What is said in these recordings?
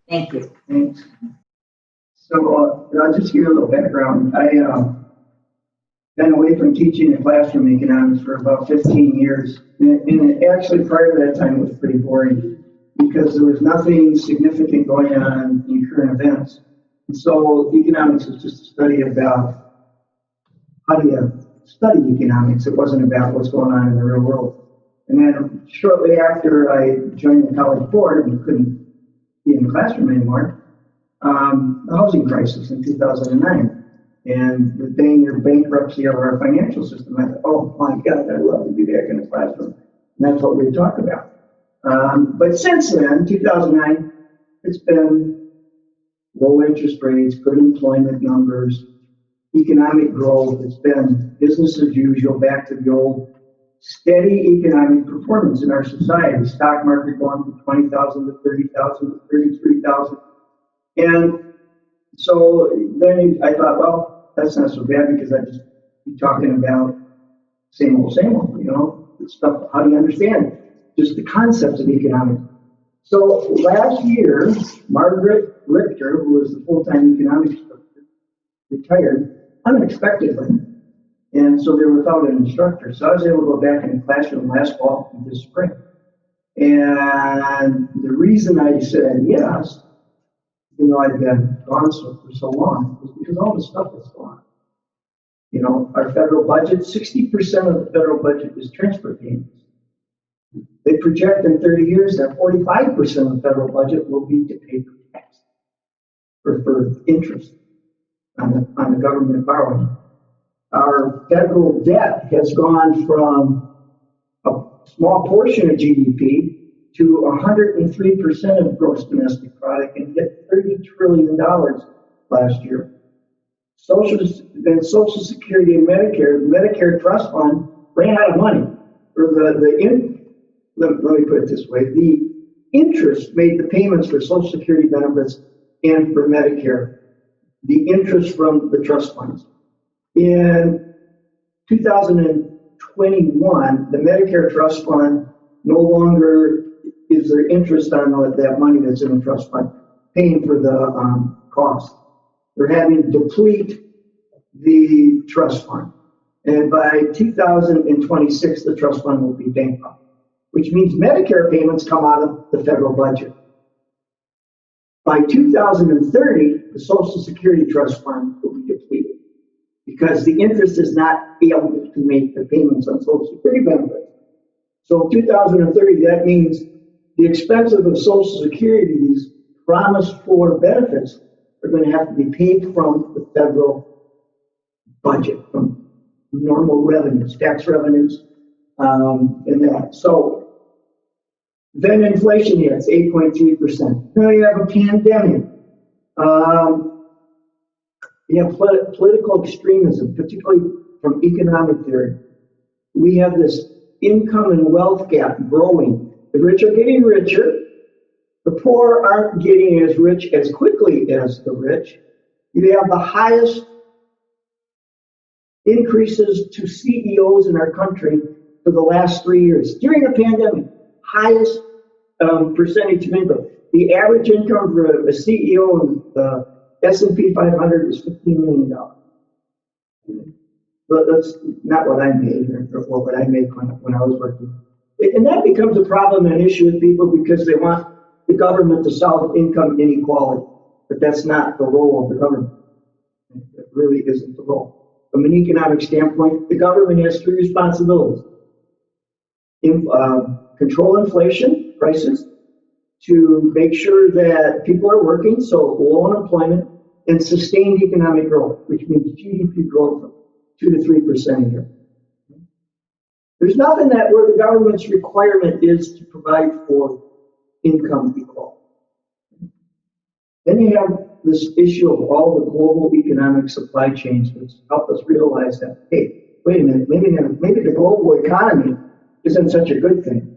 Thank you. Thanks. So I'll just give you a little background. I been away from teaching in classroom economics for about 15 years. And actually prior to that time it was pretty boring because there was nothing significant going on in current events. And so economics was just a study about how do you study economics. It wasn't about what's going on in the real world. And then shortly after I joined the college board and couldn't be in the classroom anymore, the housing crisis in 2009 and the near bankruptcy of our financial system. I thought, oh my God, I'd love to be back in the classroom. And that's what we talk about. But since then, 2009, it's been low interest rates, good employment numbers, economic growth. It's been business as usual, back to the old steady economic performance in our society. Stock market going from 20,000 to 30,000 to 33,000. And so then I thought, well, that's not so bad because I just be talking about same old, the stuff. How do you understand just the concepts of economics? So last year, Margaret Richter, who was the full-time economics instructor, retired unexpectedly. And so they were without an instructor. So I was able to go back in the classroom last fall and this spring. And the reason I said yes, even though I've been gone for so long, was because all the stuff that's going on. You know, our federal budget, 60% of the federal budget is transfer payments. They project in 30 years that 45% of the federal budget will be to pay for tax, for interest on the government borrowing. Our federal debt has gone from a small portion of GDP to 103% of gross domestic product and hit $30 trillion last year. Social Security and Medicare, the Medicare Trust Fund ran out of money. Let me put it this way. The interest made the payments for Social Security benefits and for Medicare, the interest from the trust funds. In 2021, the Medicare Trust Fund no longer is there interest on that money that's in the trust fund paying for the cost. They're having to deplete the trust fund. And by 2026, the trust fund will be bankrupt, which means Medicare payments come out of the federal budget. By 2030, the Social Security Trust Fund will be depleted because the interest is not able to make the payments on Social Security benefits. So 2030, that means the expenses of Social Security, these promised for benefits, are going to have to be paid from the federal budget, from normal revenues, tax revenues, and that. So then inflation hits 8.3%. Now you have a pandemic. You have political extremism, particularly from economic theory. We have this income and wealth gap growing. The rich are getting richer. The poor aren't getting as rich as quickly as the rich. You have the highest increases to CEOs in our country for the last 3 years. During the pandemic, highest percentage of income. The average income for a CEO in the S&P 500 is $15 million. But that's not what I made, or what I made when I was working. And that becomes a problem and an issue with people because they want the government to solve income inequality. But that's not the role of the government. It really isn't the role. From an economic standpoint, the government has three responsibilities. Control inflation prices, to make sure that people are working, so low unemployment, and sustained economic growth, which means GDP growth of 2 to 3% a year. There's nothing that where the government's requirement is to provide for income equality. Then you have this issue of all the global economic supply chains, which help us realize that, hey, wait a minute, maybe the global economy isn't such a good thing.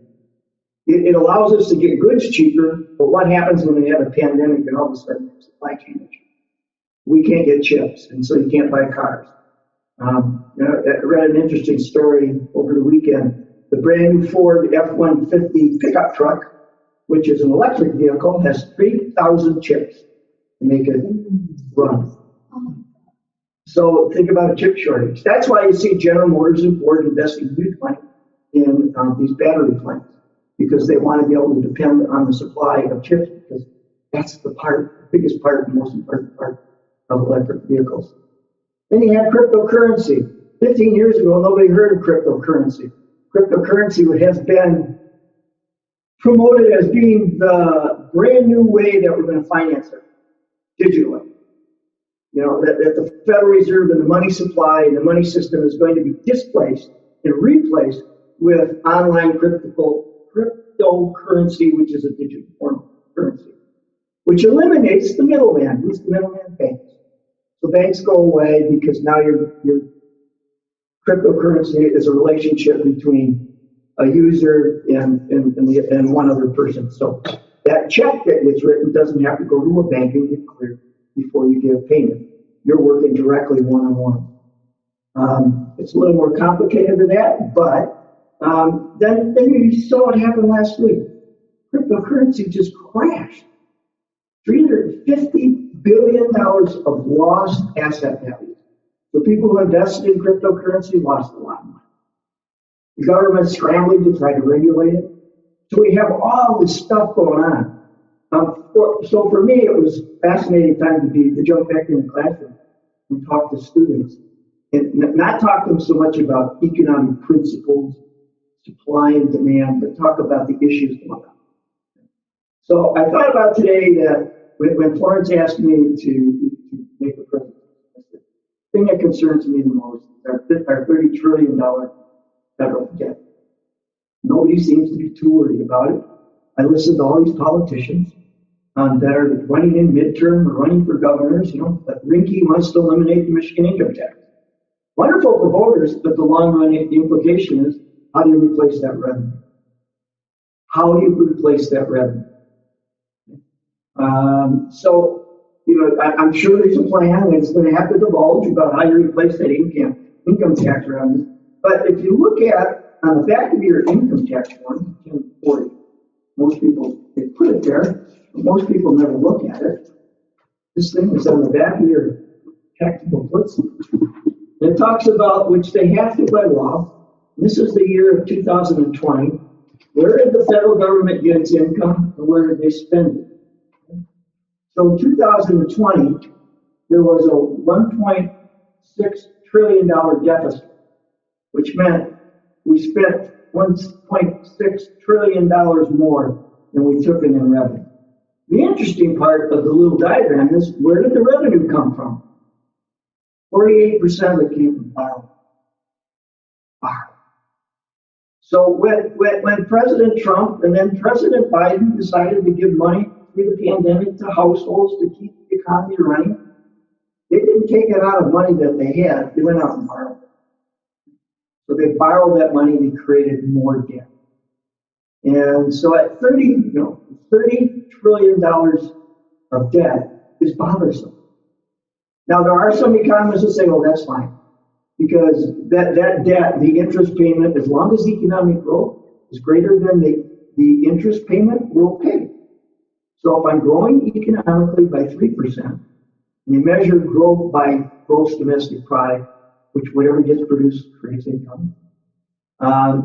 It allows us to get goods cheaper, but what happens when we have a pandemic and all of a sudden supply chain issues? We can't get chips, and so you can't buy cars. I read an interesting story over the weekend. The brand new Ford F-150 pickup truck which is an electric vehicle, has 3,000 chips to make it run. So think about a chip shortage. That's why you see General Motors and Ford investing huge money in these battery plants, because they want to be able to depend on the supply of chips, because that's the biggest part, the most important part of electric vehicles. Then you have cryptocurrency. 15 years ago, nobody heard of cryptocurrency. Cryptocurrency has been promoted as being the brand new way that we're going to finance it digitally. You know, that the Federal Reserve and the money supply and the money system is going to be displaced and replaced with online cryptocurrency, which is a digital form of currency, which eliminates the middleman. Who's the middleman? Banks. So banks go away, because now your cryptocurrency is a relationship between a user and one other person. So that check that gets written doesn't have to go to a bank and get cleared before you get a payment. You're working directly one-on-one. It's a little more complicated than that, but then you saw what happened last week. Cryptocurrency just crashed. $350 billion of lost asset value. The people who invested in cryptocurrency lost a lot of money. The government's scrambling to try to regulate it. So we have all this stuff going on. So for me, it was a fascinating time to jump back in the classroom and talk to students, and not talk to them so much about economic principles, supply and demand, but talk about the issues going on. So I thought about today that when Florence asked me to make a presentation, the thing that concerns me the most is our $30 trillion federal debt. Nobody seems to be too worried about it. I listened to all these politicians that are running in midterm or running for governors. You know, but Rinke wants to eliminate the Michigan income tax. Wonderful for voters, but the long run implication is, how do you replace that revenue? How do you replace that revenue? So, you know, I'm sure there's a plan that's going to have to divulge about how you replace that income tax revenue. But if you look at on the back of your income tax form, 1040, most people, they put it there, but most people never look at it. This thing is on the back of your tax booklets. It talks about, which they have to by law. This is the year of 2020. Where did the federal government get its income, and where did they spend it? So in 2020, there was a $1.6 trillion deficit, which meant we spent $1.6 trillion more than we took in revenue. The interesting part of the little diagram is, where did the revenue come from? 48% of it came from borrowing. So when President Trump and then President Biden decided to give money through the pandemic to households to keep the economy running, they didn't take it out of money that they had. They went out and borrowed. So they borrowed that money and they created more debt. And so at $30 trillion of debt is bothersome. Now, there are some economists that say, well, that's fine, because that debt, the interest payment, as long as the economic growth is greater than the interest payment, we're okay. So if I'm growing economically by 3%, and you measure growth by gross domestic product, which whatever gets produced creates income.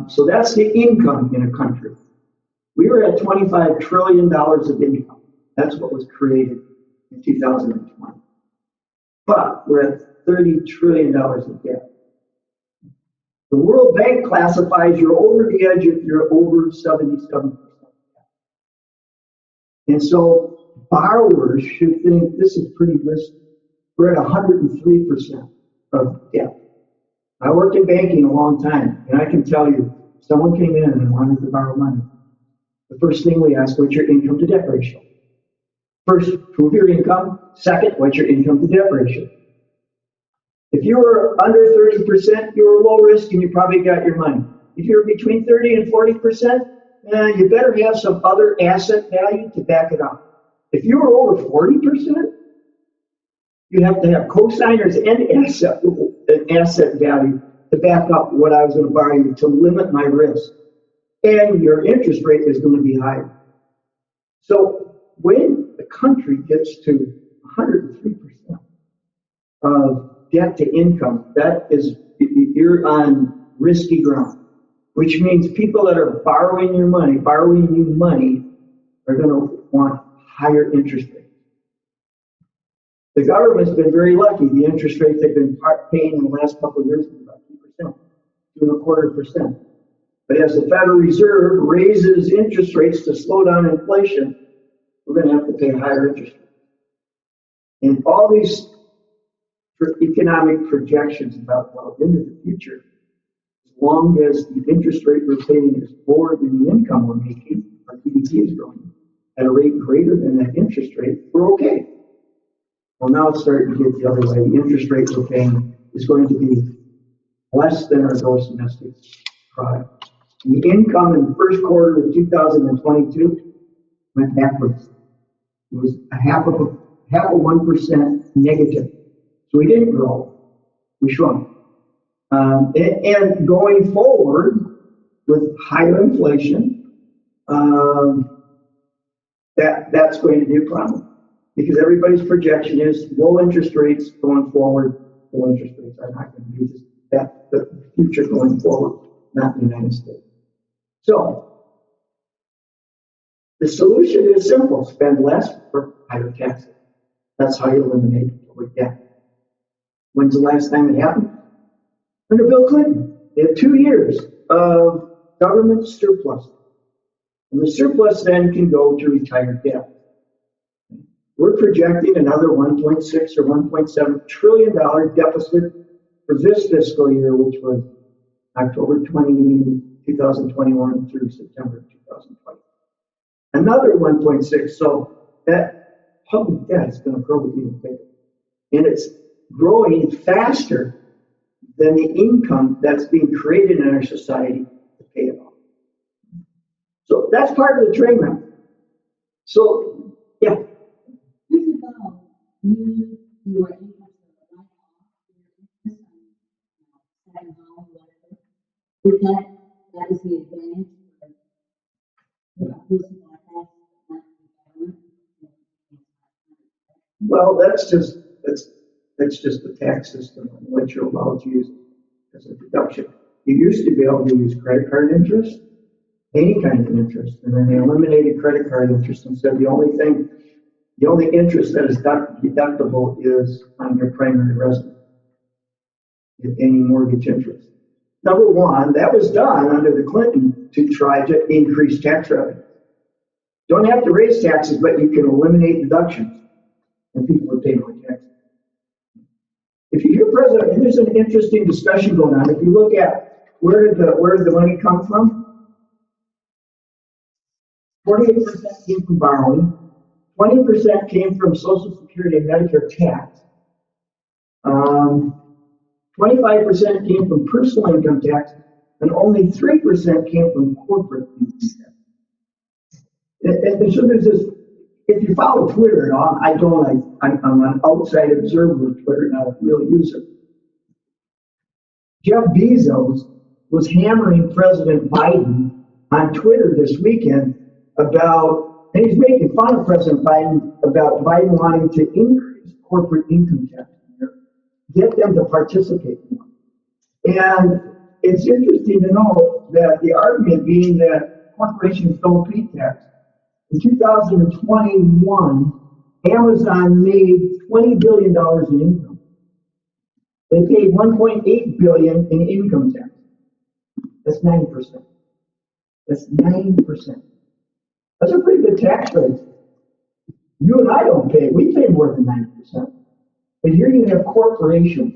So that's the income in a country. We were at $25 trillion of income. That's what was created in 2020. But we're at $30 trillion of debt. The World Bank classifies you're over the edge if you're over 77%. And so borrowers should think this is pretty risky. We're at 103% of debt. I worked in banking a long time, and I can tell you, if someone came in and wanted to borrow money, the first thing we ask, what's your income to debt ratio? First, prove your income. Second, what's your income to debt ratio? If you were under 30%, you were low risk and you probably got your money. If you're between 30 and 40%, you better have some other asset value to back it up. If you were over 40%, you have to have cosigners and asset value to back up what I was going to borrow you to limit my risk. And your interest rate is going to be higher. So when the country gets to 103% of debt to income, that is, you're on risky ground, which means people that are borrowing you money are going to want higher interest rates. The government's been very lucky. The interest rates they've been paying in the last couple of years is about 2%, 2.25%. But as the Federal Reserve raises interest rates to slow down inflation, we're going to have to pay higher interest rates. And all these economic projections about, well, into the future, as long as the interest rate we're paying is more than the income we're making, our GDP is growing at a rate greater than that interest rate, we're okay. Well, now it's starting to get the other way. The interest rate we're paying is going to be less than our gross domestic product. And the income in the first quarter of 2022 went backwards. It was a half of 1% negative. So we didn't grow, we shrunk. And going forward with higher inflation, that's going to be a problem. Because everybody's projection is low interest rates going forward. Low interest rates are not going to be the future going forward, not in the United States. So the solution is simple: spend less for higher taxes. That's how you eliminate public debt. When's the last time it happened? Under Bill Clinton. They had 2 years of government surplus, and the surplus then can go to retired debt. We're projecting another $1.6 or $1.7 trillion deficit for this fiscal year, which was October 2021 through September 2020. Another 1.6. So that public debt is going to grow even bigger. And it's growing faster than the income that's being created in our society to pay it off. So that's part of the train wreck. So, yeah. You were able to write off your interest on home, whatever. That is the advantage for a person like that, not the government. Well, that's just the tax system and what you're allowed to use as a deduction. You used to be able to use credit card interest, any kind of interest, and then they eliminated credit card interest and said the only interest that is deductible is on your primary residence, any mortgage interest. Number one, that was done under the Clinton to try to increase tax revenue. Don't have to raise taxes, but you can eliminate deductions, and people would pay more taxes. If you hear President, and there's an interesting discussion going on. If you look at where did the money come from? 48% came from borrowing. 20% came from Social Security and Medicare tax. 25% came from personal income tax, and only 3% came from corporate income tax. And so there's this. If you follow Twitter, I'm an outside observer of Twitter, not a real user. Jeff Bezos was hammering President Biden on Twitter this weekend and he's making fun of President Biden about Biden wanting to increase corporate income tax, get them to participate more. And it's interesting to know that the argument being that corporations don't pay tax. In 2021, Amazon made $20 billion in income. They paid $1.8 billion in income tax. That's 9%. That's 9%. That's a pretty good tax rate. You and I don't pay. We pay more than 9%. But here you have corporations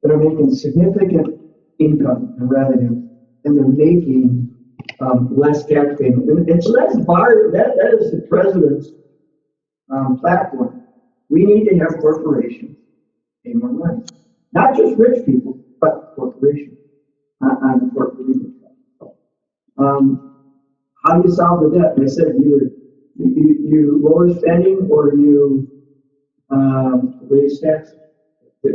that are making significant income and revenue, and they're making less tax payment. And so that is the president's platform. We need to have corporations pay more money. Not just rich people, but corporations on the corporate income tax. How do you solve the debt? They said either you lower spending or you raise taxes to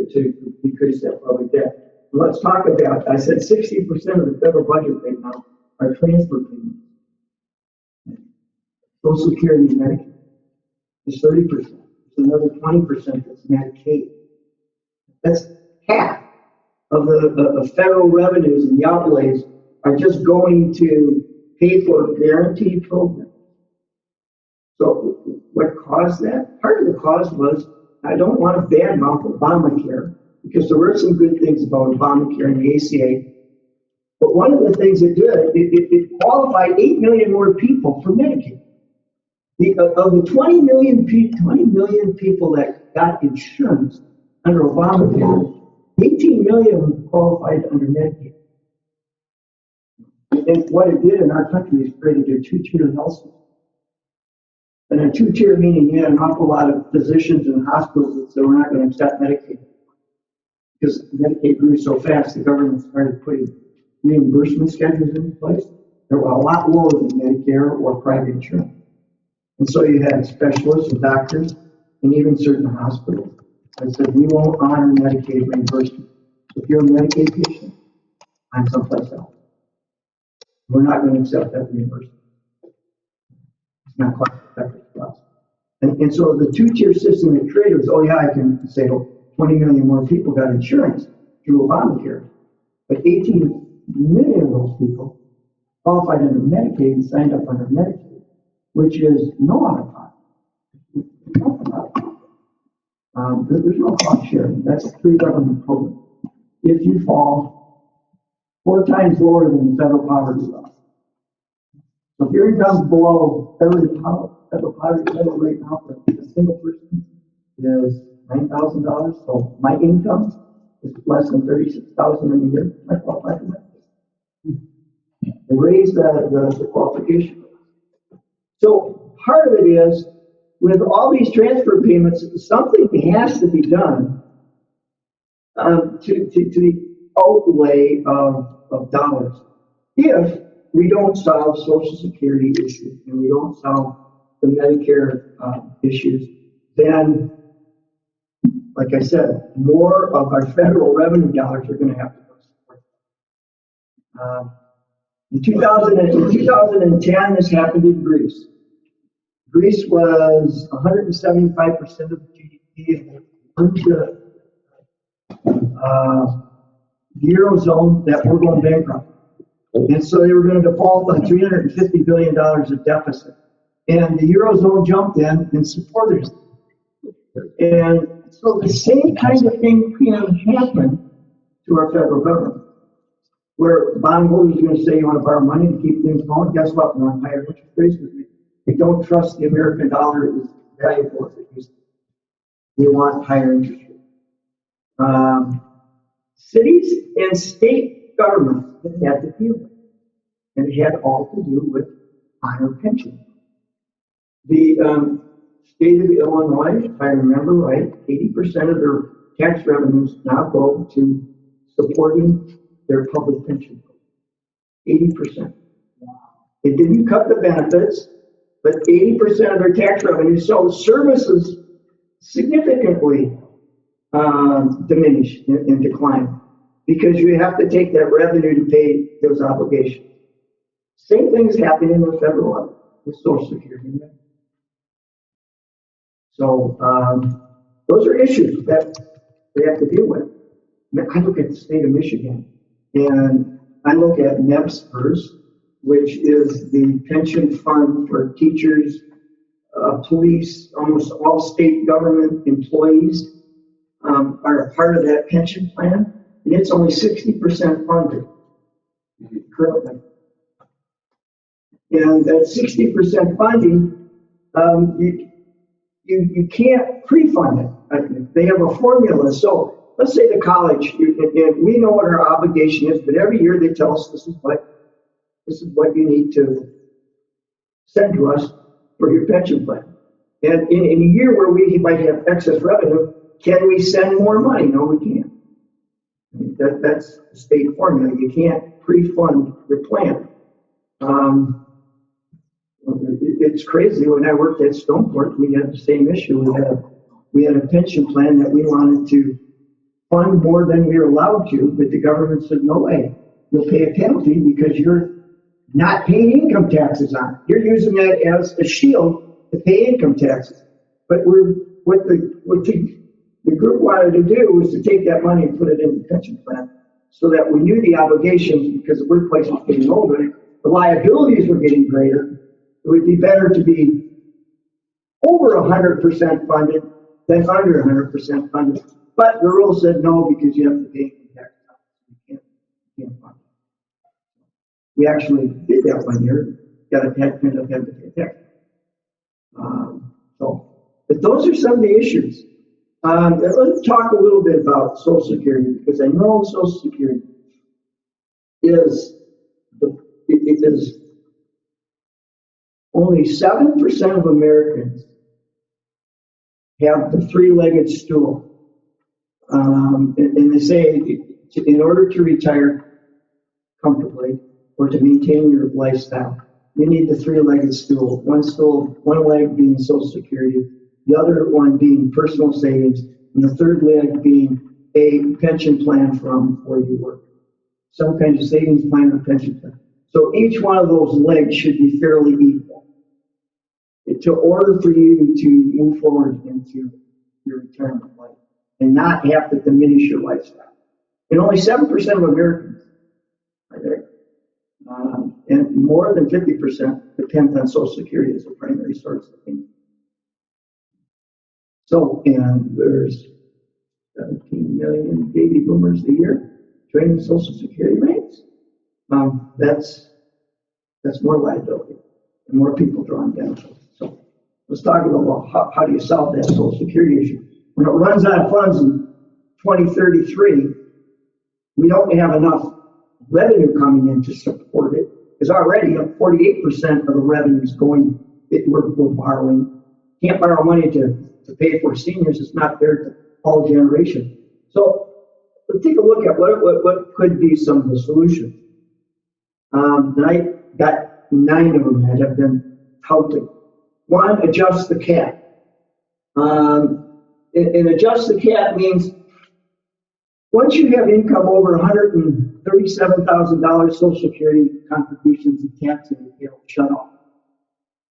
decrease that public debt. Let's talk about, I said 60% of the federal budget right now are transfer payments. Social Security and Medicare is 30%. There's another 20% that's Medicaid. That's half of the federal revenues and the outlays are just going to pay for guaranteed programs. So what caused that? Part of the cause was, I don't want to badmouth Obamacare, because there were some good things about Obamacare and the ACA. But one of the things it did, it qualified 8 million more people for Medicaid. Of the 20 million people that got insurance under Obamacare, 18 million qualified under Medicaid. And what it did in our country is created a two-tier health system. And a two-tier meaning you had an awful lot of physicians and hospitals that said we're not going to accept Medicaid. Because Medicaid grew so fast, the government started putting reimbursement schedules in place that were a lot lower than Medicare or private insurance. And so you had specialists and doctors and even certain hospitals that said, we won't honor Medicaid reimbursement. If you're a Medicaid patient, I'm someplace else. We're not going to accept that reimbursement. It's not cost effective for us. And so the two-tier system that created was, oh yeah, I can say 20 million more people got insurance through Obamacare. But 18 million of those people qualified under Medicaid and signed up under Medicaid, which is no out-of-pocket. There's no cost sharing. That's a free government program. If you fall 4 times lower than the federal poverty level. So if your income below federal poverty level right now for a single person is $9,000. So my income is less than $36,000 a year. I qualify for Medicaid. They raised the qualification. So part of it is, with all these transfer payments, something has to be done to the outlay of dollars. If we don't solve Social Security issues and we don't solve the Medicare issues, then, like I said, more of our federal revenue dollars are going to have to go support. In 2010, this happened in Greece. Greece was 175% of the GDP into the Eurozone that were going bankrupt. And so they were going to default on $350 billion of deficit. And the Eurozone jumped in and supported it. And so the same kind of thing can happen to our federal government, where bondholders are going to say, you want to borrow money to keep things going? Guess what? We want higher interest rates because we don't trust the American dollar is valuable as it used to be. We want higher interest rates. Cities and state governments that had to deal with it. And it had all to do with higher pensions. The state of Illinois, if I remember right, 80% of their tax revenues now go to supporting their public pension. 80%. It didn't cut the benefits, but 80% of their tax revenue. So services significantly diminish and decline because you have to take that revenue to pay those obligations. Same thing is happening in the federal level with Social Security. So those are issues that they have to deal with. I look at the state of Michigan, and I look at MEPSPERS, which is the pension fund for teachers, police, almost all state government employees are a part of that pension plan, and it's only 60% funded currently. And that 60% funding, you can't pre-fund it. They have a formula. So let's say the college, and we know what our obligation is, but every year they tell us this is what you need to send to us for your pension plan. And in a year where we might have excess revenue, can we send more money? No, we can't. I mean, that's the state formula. You can't pre-fund your plan. It's crazy. When I worked at Stoneport, we had the same issue. We had a pension plan that we wanted to fund more than we were allowed to, but the government said, no way, you'll pay a penalty because you're not paying income taxes on. You're using that as a shield to pay income taxes. But what the group wanted to do was to take that money and put it in the pension plan so that we knew the obligations, because the workplace was getting older, the liabilities were getting greater. It would be better to be over 100% funded than under 100% funded. But the rule said no, because you have to pay income tax. You can't fund it. We actually did that one year. Got a tax end up having to pay tax. But those are some of the issues. Let's talk a little bit about Social Security, because I know Social Security is only 7% of Americans have the three-legged stool. And they say in order to retire comfortably or to maintain your lifestyle, you need the three-legged stool. One leg being Social Security, the other one being personal savings, and the third leg being a pension plan from where you work. Some kind of savings plan or pension plan. So each one of those legs should be fairly equal in order for you to move forward into your retirement life and not have to diminish your lifestyle. And only 7% of Americans are there. And more than 50% depend on Social Security as a primary source of income. So, and there's 17 million baby boomers a year trading Social Security rates. That's more liability and more people drawing benefits. So let's talk about, well, how do you solve that Social Security issue? When it runs out of funds in 2033, we don't have enough revenue coming in to support it. Because already 48% of the revenue is going, we're borrowing. Can't borrow money to pay for seniors. It's not fair to all generations. So let's take a look at what could be some of the solutions. And I got 9 of them that have been touted. One, adjust the cap. And adjust the cap means once you have income over $137,000, Social Security contributions and taxes will shut off.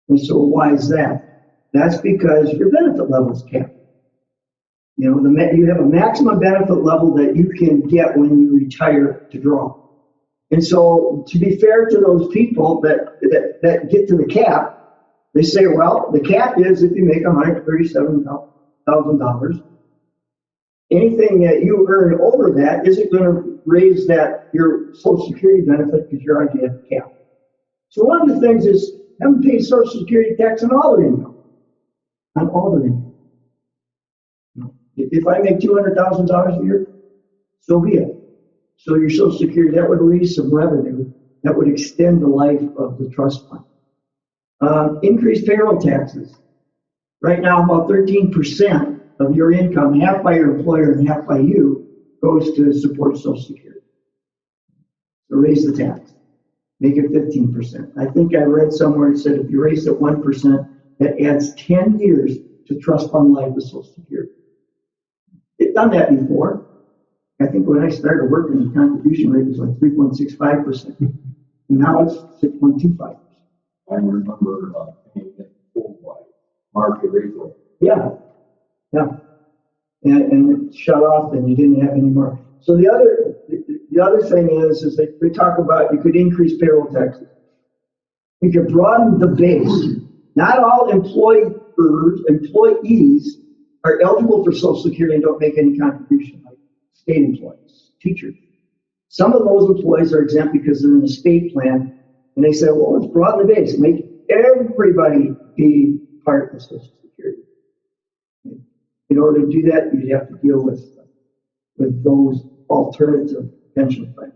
And so why is that? That's because your benefit level is capped. You know, you have a maximum benefit level that you can get when you retire to draw. And so to be fair to those people that get to the cap, they say, well, the cap is if you make $137,000, anything that you earn over that isn't going to raise your Social Security benefit because you're already at the cap. So one of the things is haven't paid Social Security tax on all their income. On all their income. If I make $200,000 a year, so be it. So your Social Security, that would release some revenue that would extend the life of the trust fund. Increase payroll taxes. Right now, about 13% of your income, half by your employer and half by you, goes to support Social Security. So raise the tax. Make it 15%. I think I read somewhere it said if you raise it 1%, that adds 10 years to trust fund life with Social Security. They've done that before. I think when I started working, the contribution rate was like 3.65%. And now it's 6.25%. I remember paying it full like March or April. Yeah. And it shut off and you didn't have any more. So the other thing is that we talk about you could increase payroll taxes. We could broaden the base. Not all employees are eligible for Social Security and don't make any contribution, like state employees, teachers. Some of those employees are exempt because they're in a state plan, and they say, well, let's broaden the base, make everybody be part of Social Security. In order to do that, you have to deal with those alternative pension plans.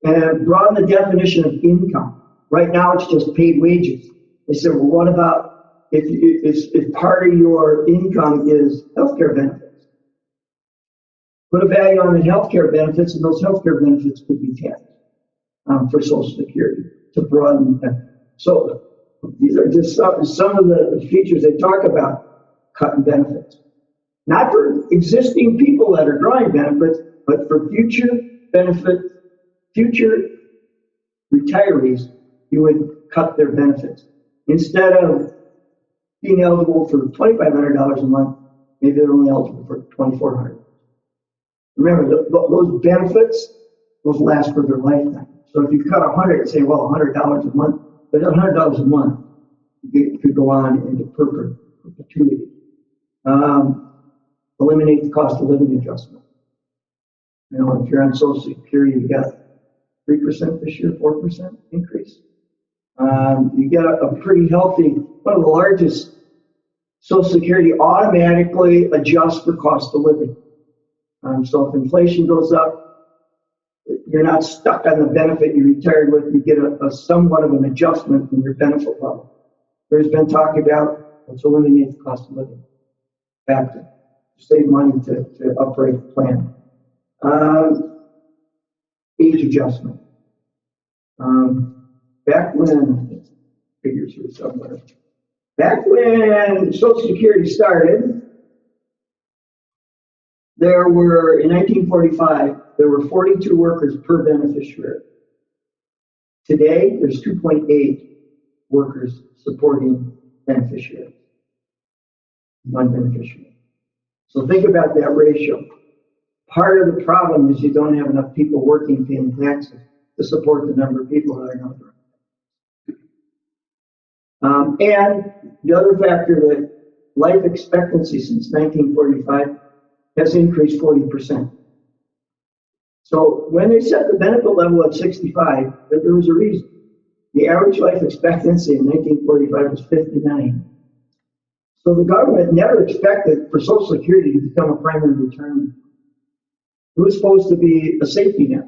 And broaden the definition of income. Right now, it's just paid wages. They said, well, what about if part of your income is healthcare benefits? Put a value on the healthcare benefits, and those healthcare benefits could be taxed for Social Security to broaden that. So these are just some of the features they talk about cutting benefits. Not for existing people that are drawing benefits, but for future retirees you would cut their benefits. Instead of being eligible for $2,500 a month, maybe they're only eligible for $2,400. Remember, those benefits, those last for their lifetime. So if you cut 100 and say, well, $100 a month, but $100 a month, you could go on into perpetuity. Eliminate the cost of living adjustment. You know, if you're on Social Security, you got 3% this year, 4% increase. You get a pretty healthy, one of the largest. Social Security automatically adjusts for cost of living. So if inflation goes up, you're not stuck on the benefit you retired with. You get a somewhat of an adjustment in your benefit level. There's been talk about let's eliminate the cost of living factor, save money to upgrade the plan. Age adjustment. Back when, figures here somewhere. Back when Social Security started, there were, in 1945, there were 42 workers per beneficiary. Today, there's 2.8 workers supporting beneficiaries, one beneficiary. So think about that ratio. Part of the problem is you don't have enough people working paying taxes to support the number of people that are not working. And the other factor that life expectancy since 1945 has increased 40%. So when they set the benefit level at 65, there was a reason. The average life expectancy in 1945 was 59. So the government never expected for Social Security to become a primary retirement. It was supposed to be a safety net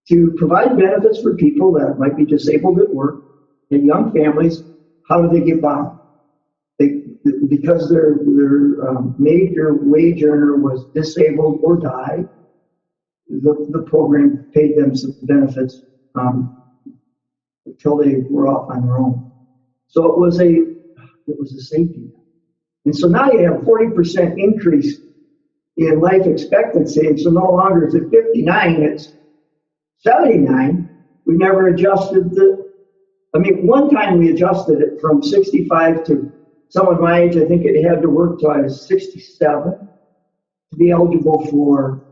to provide benefits for people that might be disabled at work and young families. How do they get by? Because their major wage earner was disabled or died, the program paid them some benefits until they were off on their own. So it was a safety net. And so now you have a 40% increase in life expectancy, and so no longer is it 59, it's 79. We never adjusted one time we adjusted it from 65 to someone my age. I think it had to work till I was 67 to be eligible for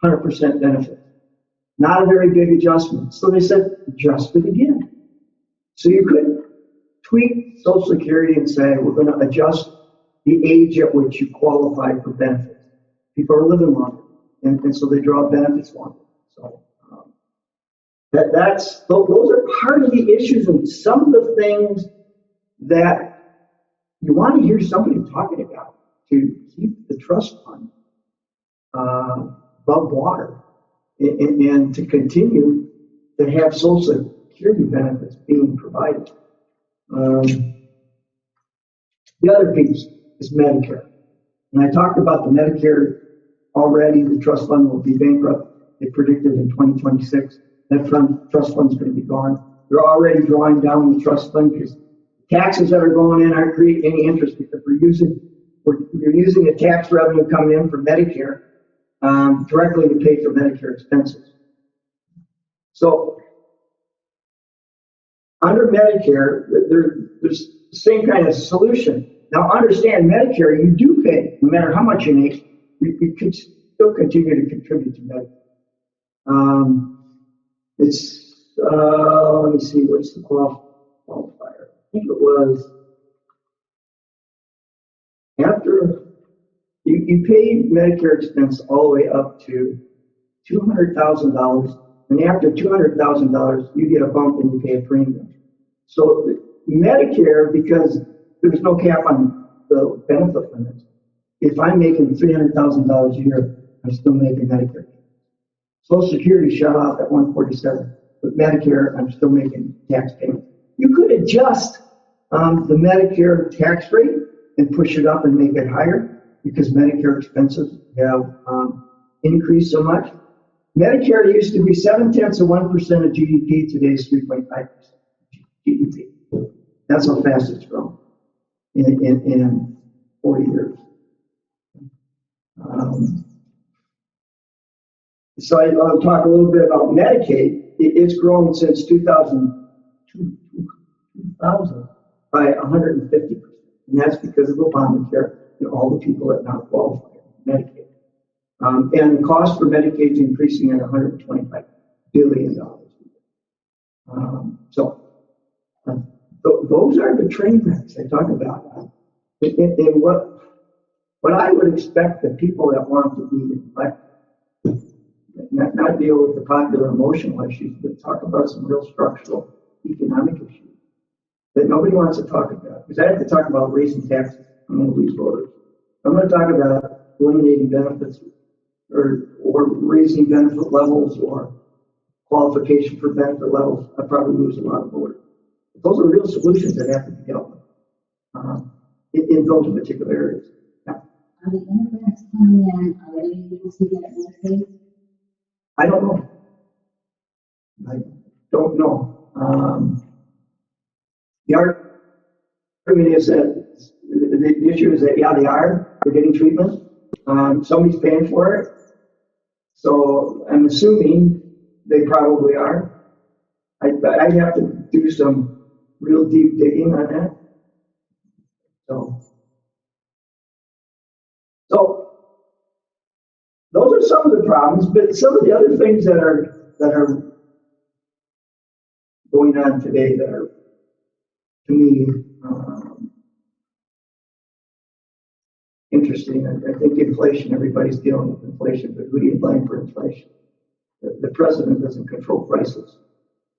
100% benefit. Not a very big adjustment. So they said, adjust it again. So you could tweak Social Security and say, we're going to adjust the age at which you qualify for benefits. People are living longer, and so they draw benefits longer. So those are part of the issues and some of the things that you want to hear somebody talking about to keep the trust fund above water and to continue to have Social Security benefits being provided. The other piece is Medicare. And I talked about the Medicare already. The trust fund will be bankrupt. They predicted in 2026 that trust fund's going to be gone. They're already drawing down the trust fund because taxes that are going in aren't creating any interest because we're using the tax revenue coming in from Medicare directly to pay for Medicare expenses. So under Medicare, there's the same kind of solution. Now understand, Medicare, you do pay, no matter how much you make, you can still continue to contribute to Medicare. Let me see, what's the qualifier? I think it was after you paid Medicare expense all the way up to $200,000, and after $200,000, you get a bump and you pay a premium. So Medicare, because there's no cap on the benefit limits, if I'm making $300,000 a year, I'm still making Medicare. Social Security shut off at 147, but Medicare, I'm still making tax payments. You could adjust the Medicare tax rate and push it up and make it higher because Medicare expenses have increased so much. Medicare used to be 0.7% of GDP. Today is 3.5% GDP. That's how fast it's grown in 40 years. So I'll talk a little bit about Medicaid. It's grown since 2002 2,000 by 150%. And that's because of Obamacare and all the people that now qualify for Medicaid. And the cost for Medicaid is increasing at $125 billion. Those are the train wrecks I talk about. And what I would expect the people that want to be elected, not deal with the popular emotional issues, but talk about some real structural economic issues that nobody wants to talk about. Because I have to talk about raising taxes. I'm going to lose voters. I'm going to talk about eliminating benefits or raising benefit levels or qualification for benefit levels. I probably lose a lot of voters. But those are real solutions that have to be dealt with in those particular areas. Yeah. Are the immigrants coming in, are they able to get Medicaid? I don't know. I don't know. The argument is that the issue is that, yeah, they're getting treatment. Somebody's paying for it. So I'm assuming they probably are. I'd have to do some real deep digging on that. So those are some of the problems, but some of the other things that are going on today that are, to me, interesting. I think inflation, everybody's dealing with inflation, but who do you blame for inflation? The president doesn't control prices.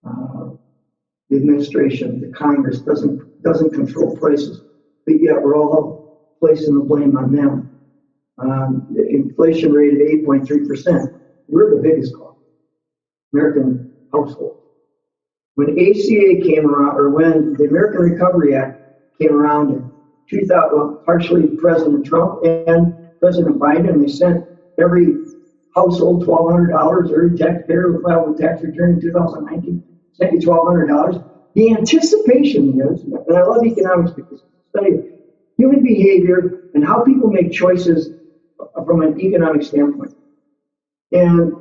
The administration, the Congress doesn't control prices, but yet we're all placing the blame on them. The inflation rate of 8.3%, we're the biggest cost, American households. When ACA came around, or when the American Recovery Act came around in 2000, well, partially President Trump and President Biden, they sent every household $1,200, every taxpayer who filed a tax return in 2019, sent you $1,200. The anticipation is, and I love economics because I study human behavior and how people make choices from an economic standpoint. And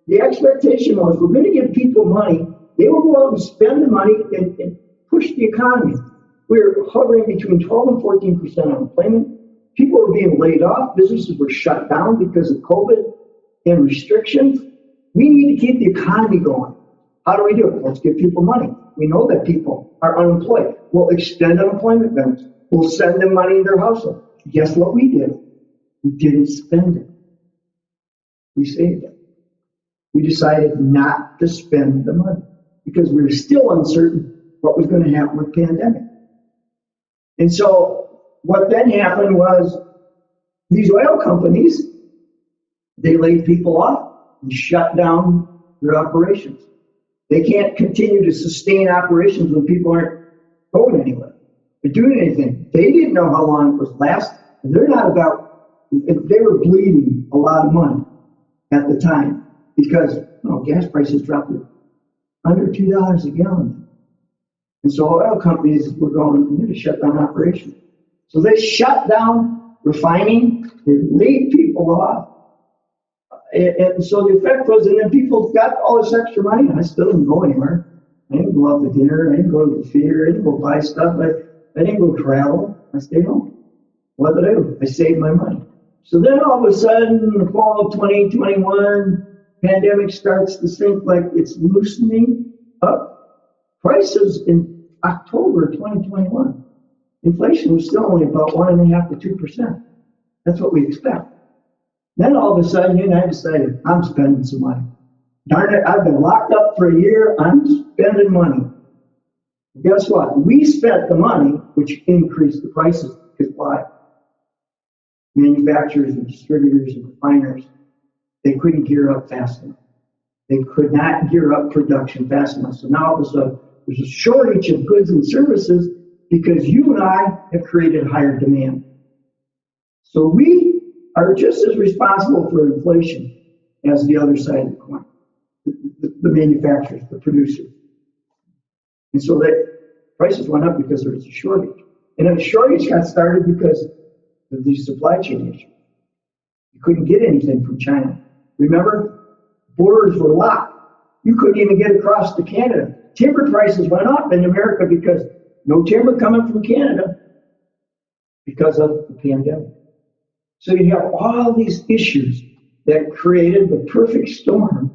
the expectation was we're going to give people money. They will go out and spend the money and push the economy. We're hovering between 12 and 14% unemployment. People were being laid off. Businesses were shut down because of COVID and restrictions. We need to keep the economy going. How do we do it? Let's give people money. We know that people are unemployed. We'll extend unemployment benefits. We'll send them money in their household. Guess what we did? We didn't spend it. We saved it. We decided not to spend the money because we were still uncertain what was going to happen with the pandemic. And so what then happened was these oil companies, they laid people off and shut down their operations. They can't continue to sustain operations when people aren't going anywhere or doing anything. They didn't know how long it was last. And they're not about, they were bleeding a lot of money at the time because gas prices dropped to under $2 a gallon. And so oil companies were going, we need to shut down operations. So they shut down refining, they laid people off. And so the effect was, and then people got all this extra money, and I still didn't go anywhere. I didn't go out to dinner, I didn't go to the theater, I didn't go buy stuff, I didn't go travel, I stayed home. What did I do? I saved my money. So then all of a sudden, in the fall of 2021, pandemic starts to sink like it's loosening up. Prices in October 2021, inflation was still only about 1.5% to 2%. That's what we expect. Then all of a sudden, I decided, I'm spending some money. Darn it, I've been locked up for a year, I'm spending money. Guess what? We spent the money, which increased the prices. Because why? Manufacturers and distributors and refiners, they couldn't gear up fast enough. They could not gear up production fast enough. So now all of a sudden, there's a shortage of goods and services because you and I have created higher demand. So we are just as responsible for inflation as the other side of the coin, the manufacturers, the producers. And so that prices went up because there was a shortage. And then the shortage got started because of these supply chain issues. You couldn't get anything from China. Remember, borders were locked. You couldn't even get across to Canada timber prices went up in America because no timber coming from Canada because of the pandemic. So you have all these issues that created the perfect storm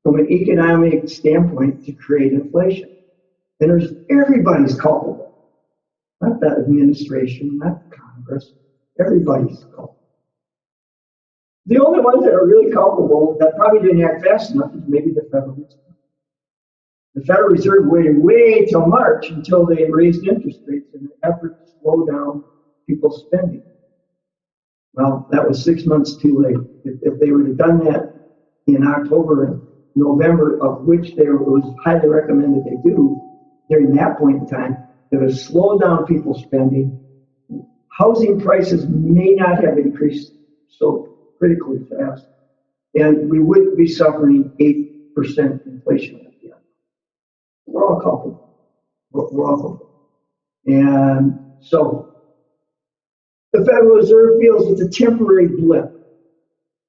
from an economic standpoint to create inflation. And everybody's culpable. Not the administration, not Congress. Everybody's culpable. The only ones that are really culpable that probably didn't act fast enough is maybe the Federal Reserve. The Federal Reserve waited way till March until they raised interest rates in an effort to slow down people's spending. Well, that was 6 months too late. If they would have done that in October and November, of which it was highly recommended they do, during that point in time, it would have slowed down people's spending. Housing prices may not have increased so critically fast, and we wouldn't be suffering 8% inflation at the end. We're all culpable. We're all culpable. And so the Federal Reserve feels it's a temporary blip,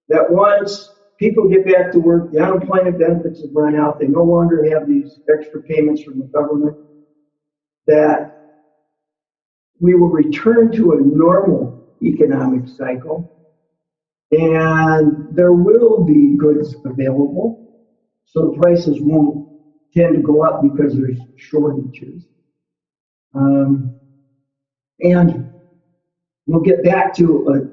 that once people get back to work, the unemployment benefits have run out, they no longer have these extra payments from the government, that we will return to a normal economic cycle, and there will be goods available, so the prices won't tend to go up because there's shortages. And we'll get back to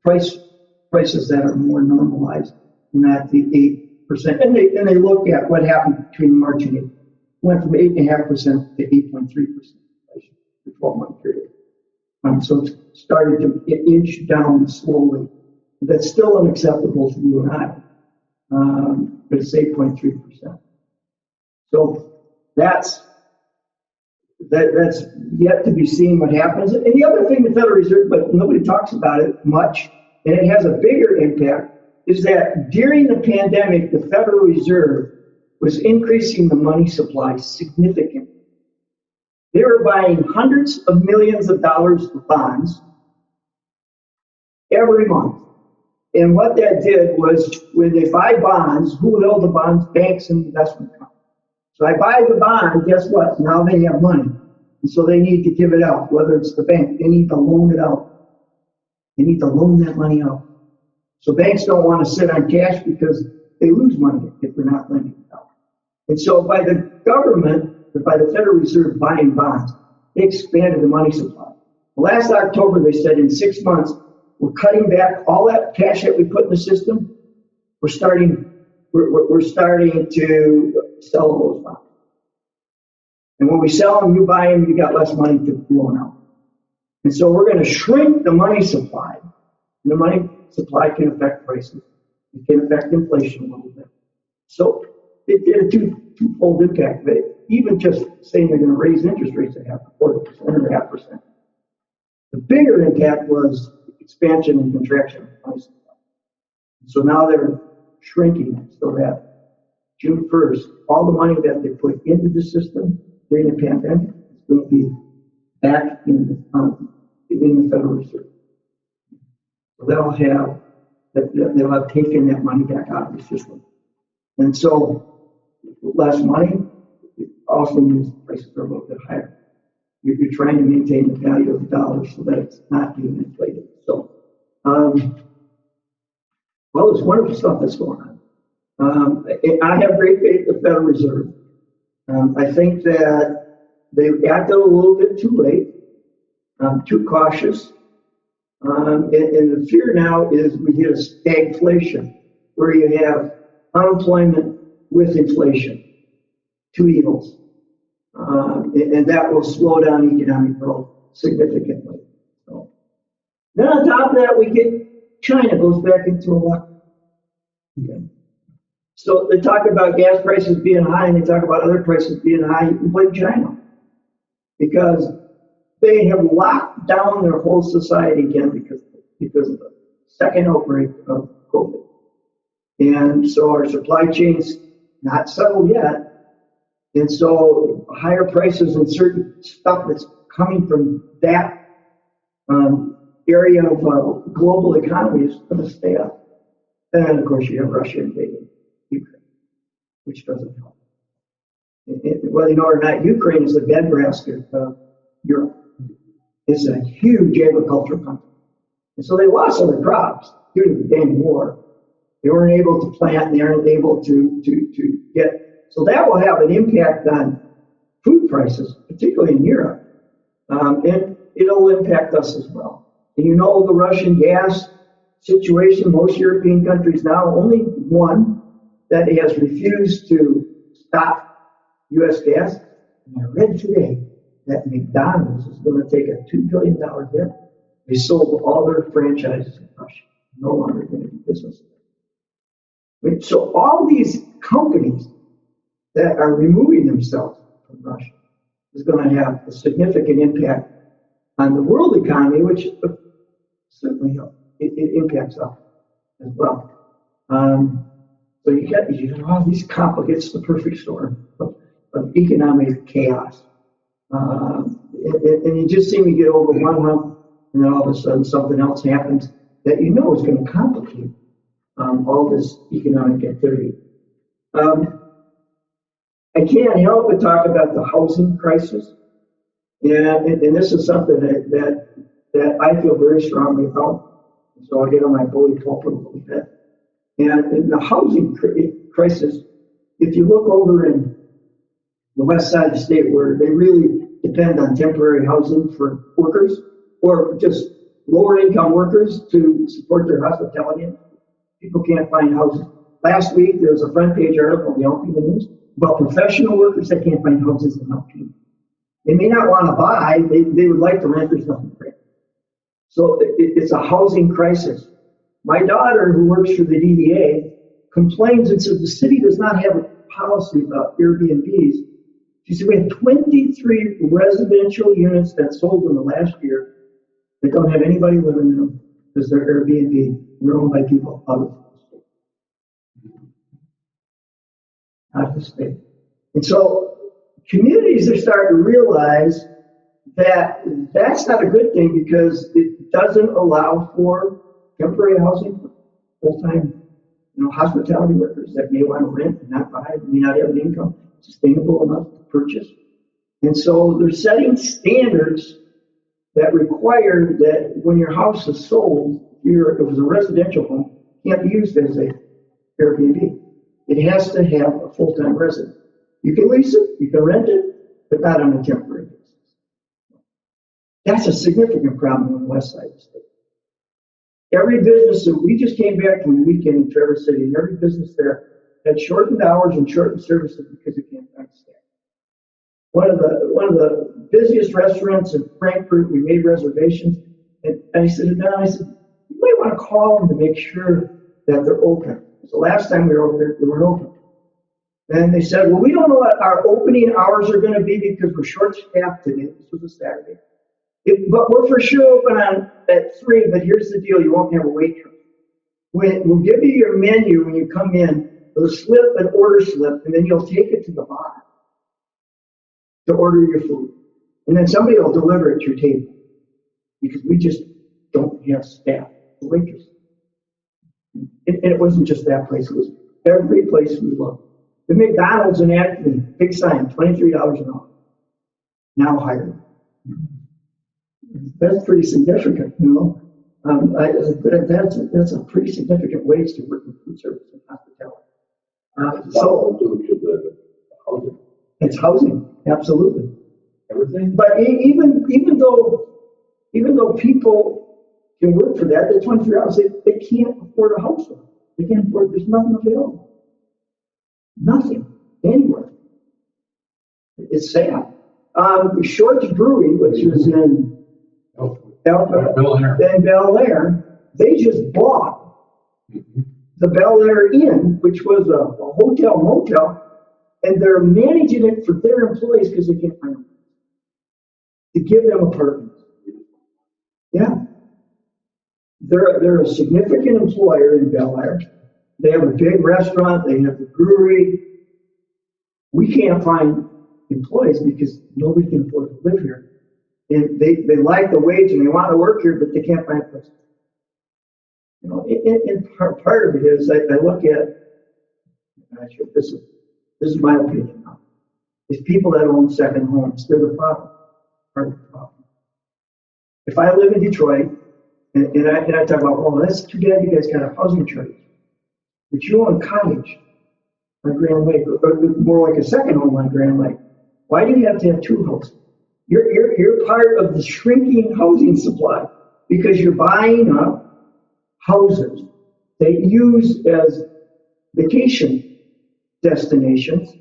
prices that are more normalized, not the 8%. And they look at what happened between March and April. Went from 8.5% to 8.3% inflation for 12-month period. So it's started to inch down slowly. That's still unacceptable to you and I, but it's 8.3%. So that's yet to be seen what happens. And the other thing the Federal Reserve, but nobody talks about it much, and it has a bigger impact, is that during the pandemic, the Federal Reserve was increasing the money supply significantly. They were buying hundreds of millions of dollars of bonds every month. And what that did was, when they buy bonds, who held the bonds? Banks and investment companies. So I buy the bond, guess what? Now they have money. And so they need to give it out, whether it's the bank, they need to loan it out. They need to loan that money out. So banks don't want to sit on cash because they lose money if they're not lending it out. And so by the government, by the Federal Reserve buying bonds, they expanded the money supply. Last October, they said in 6 months, we're cutting back all that cash that we put in the system. We're starting to sell those bonds. And when we sell them, you buy them, you got less money to loan out. And so we're going to shrink the money supply. And the money supply can affect prices. It can affect inflation a little bit. So it did a twofold impact. But even just saying they're going to raise interest rates at 0.5% or 0.5%. The bigger impact was expansion and contraction of the money supply. So now they're shrinking it so that June 1st, all the money that they put into the system during the pandemic is going to be back in the Federal Reserve. So they'll have taken that money back out of the system. And so less money also means prices are a little bit higher. You're trying to maintain the value of the dollar so that it's not being inflated. So, well, there's wonderful stuff that's going on. I have great faith in the Federal Reserve. I think that they acted a little bit too late, too cautious. And the fear now is we get a stagflation, where you have unemployment with inflation, two evils. And that will slow down economic growth significantly. So, then on top of that, we get China goes back into a lockdown. Okay. So they talk about gas prices being high, and they talk about other prices being high. You can blame China because they have locked down their whole society again because of the second outbreak of COVID. And so our supply chain's not settled yet. And so higher prices and certain stuff that's coming from that area of global economy is going to stay up. And of course, you have Russia invading Ukraine, which doesn't help. Whether you know it or not, Ukraine is the breadbasket of Europe. It's a huge agricultural country. And so they lost all their crops due to the dang war. They weren't able to plant, and they weren't able to get, so that will have an impact on food prices, particularly in Europe. And it'll impact us as well. And you know the Russian gas situation, most European countries now, only one that has refused to stop U.S. gas. And I read today that McDonald's is going to take a $2 billion hit. They sold all their franchises in Russia, no longer going to do business. So all these companies that are removing themselves from Russia is going to have a significant impact on the world economy, which certainly it impacts us as well. So you get all these complicates, the perfect storm of economic chaos. And you just seem to get over one hump, and then all of a sudden something else happens that you know is going to complicate all this economic activity. I can't help but talk about the housing crisis. And this is something that I feel very strongly about. So I'll get on my bully pulpit a little bit. And in the housing crisis, if you look over in the west side of the state where they really depend on temporary housing for workers or just lower income workers to support their hospitality, people can't find houses. Last week, there was a front page article in the Alpena News about professional workers that can't find houses in Alpena. They may not want to buy, they would like to rent, there's nothing to rent. So it's a housing crisis. My daughter, who works for the DDA, complains and says the city does not have a policy about Airbnbs. She said we have 23 residential units that sold in the last year that don't have anybody living in them because they're Airbnb. They're owned by people out of the state. Out of the state. And so communities are starting to realize that that's not a good thing because it doesn't allow for temporary housing for full-time, hospitality workers that may want to rent and not buy, may not have an income sustainable enough to purchase. And so they're setting standards that require that when your house is sold, if it was a residential home, it can't be used as a Airbnb. It has to have a full-time resident. You can lease it, you can rent it, but not on a temporary basis. That's a significant problem on the west side of the state. Every business that we just came back from a weekend in Traverse City, and every business there had shortened hours and shortened services because they can't find staff. One of the busiest restaurants in Frankfurt, we made reservations, and I said, you might want to call them to make sure that they're open. Because the last time we were over there, they weren't open. And they said, well, we don't know what our opening hours are going to be because we're short-staffed today. This was a Saturday. But we're for sure open at 3, but here's the deal, you won't have a waitress. We'll give you your menu when you come in, with a slip, an order slip, and then you'll take it to the bar to order your food. And then somebody will deliver it to your table because we just don't have staff, the waitress. And it wasn't just that place, it was every place we looked. The McDonald's in Acme, big sign, $23 an hour. Now hired. That's pretty significant, that's a pretty significant wage to work in food service and hospitality. So it's housing, absolutely. Everything. But even though people can work for that, the 23 hours, they can't afford a house. They can't afford. There's nothing available. Nothing anywhere. It's sad. The Shorts Brewery, which is in Alpena and Bel Air, they just bought the Bel Air Inn, which was a hotel motel, and they're managing it for their employees because they can't find them to give them apartments. Yeah, they're a significant employer in Bel Air. They have a big restaurant. They have the brewery. We can't find employees because nobody can afford to live here. And they like the wage and they want to work here, but they can't find a place. And part of it is I look at, this is my opinion now. is people that own second homes. They're the problem, part of the problem. If I live in Detroit, and I talk about, oh, that's too bad you guys got a housing shortage. But you own a cottage on Grand Lake, or more like a second home on Grand Lake. Why do you have to have two houses? You're part of the shrinking housing supply because you're buying up houses they use as vacation destinations,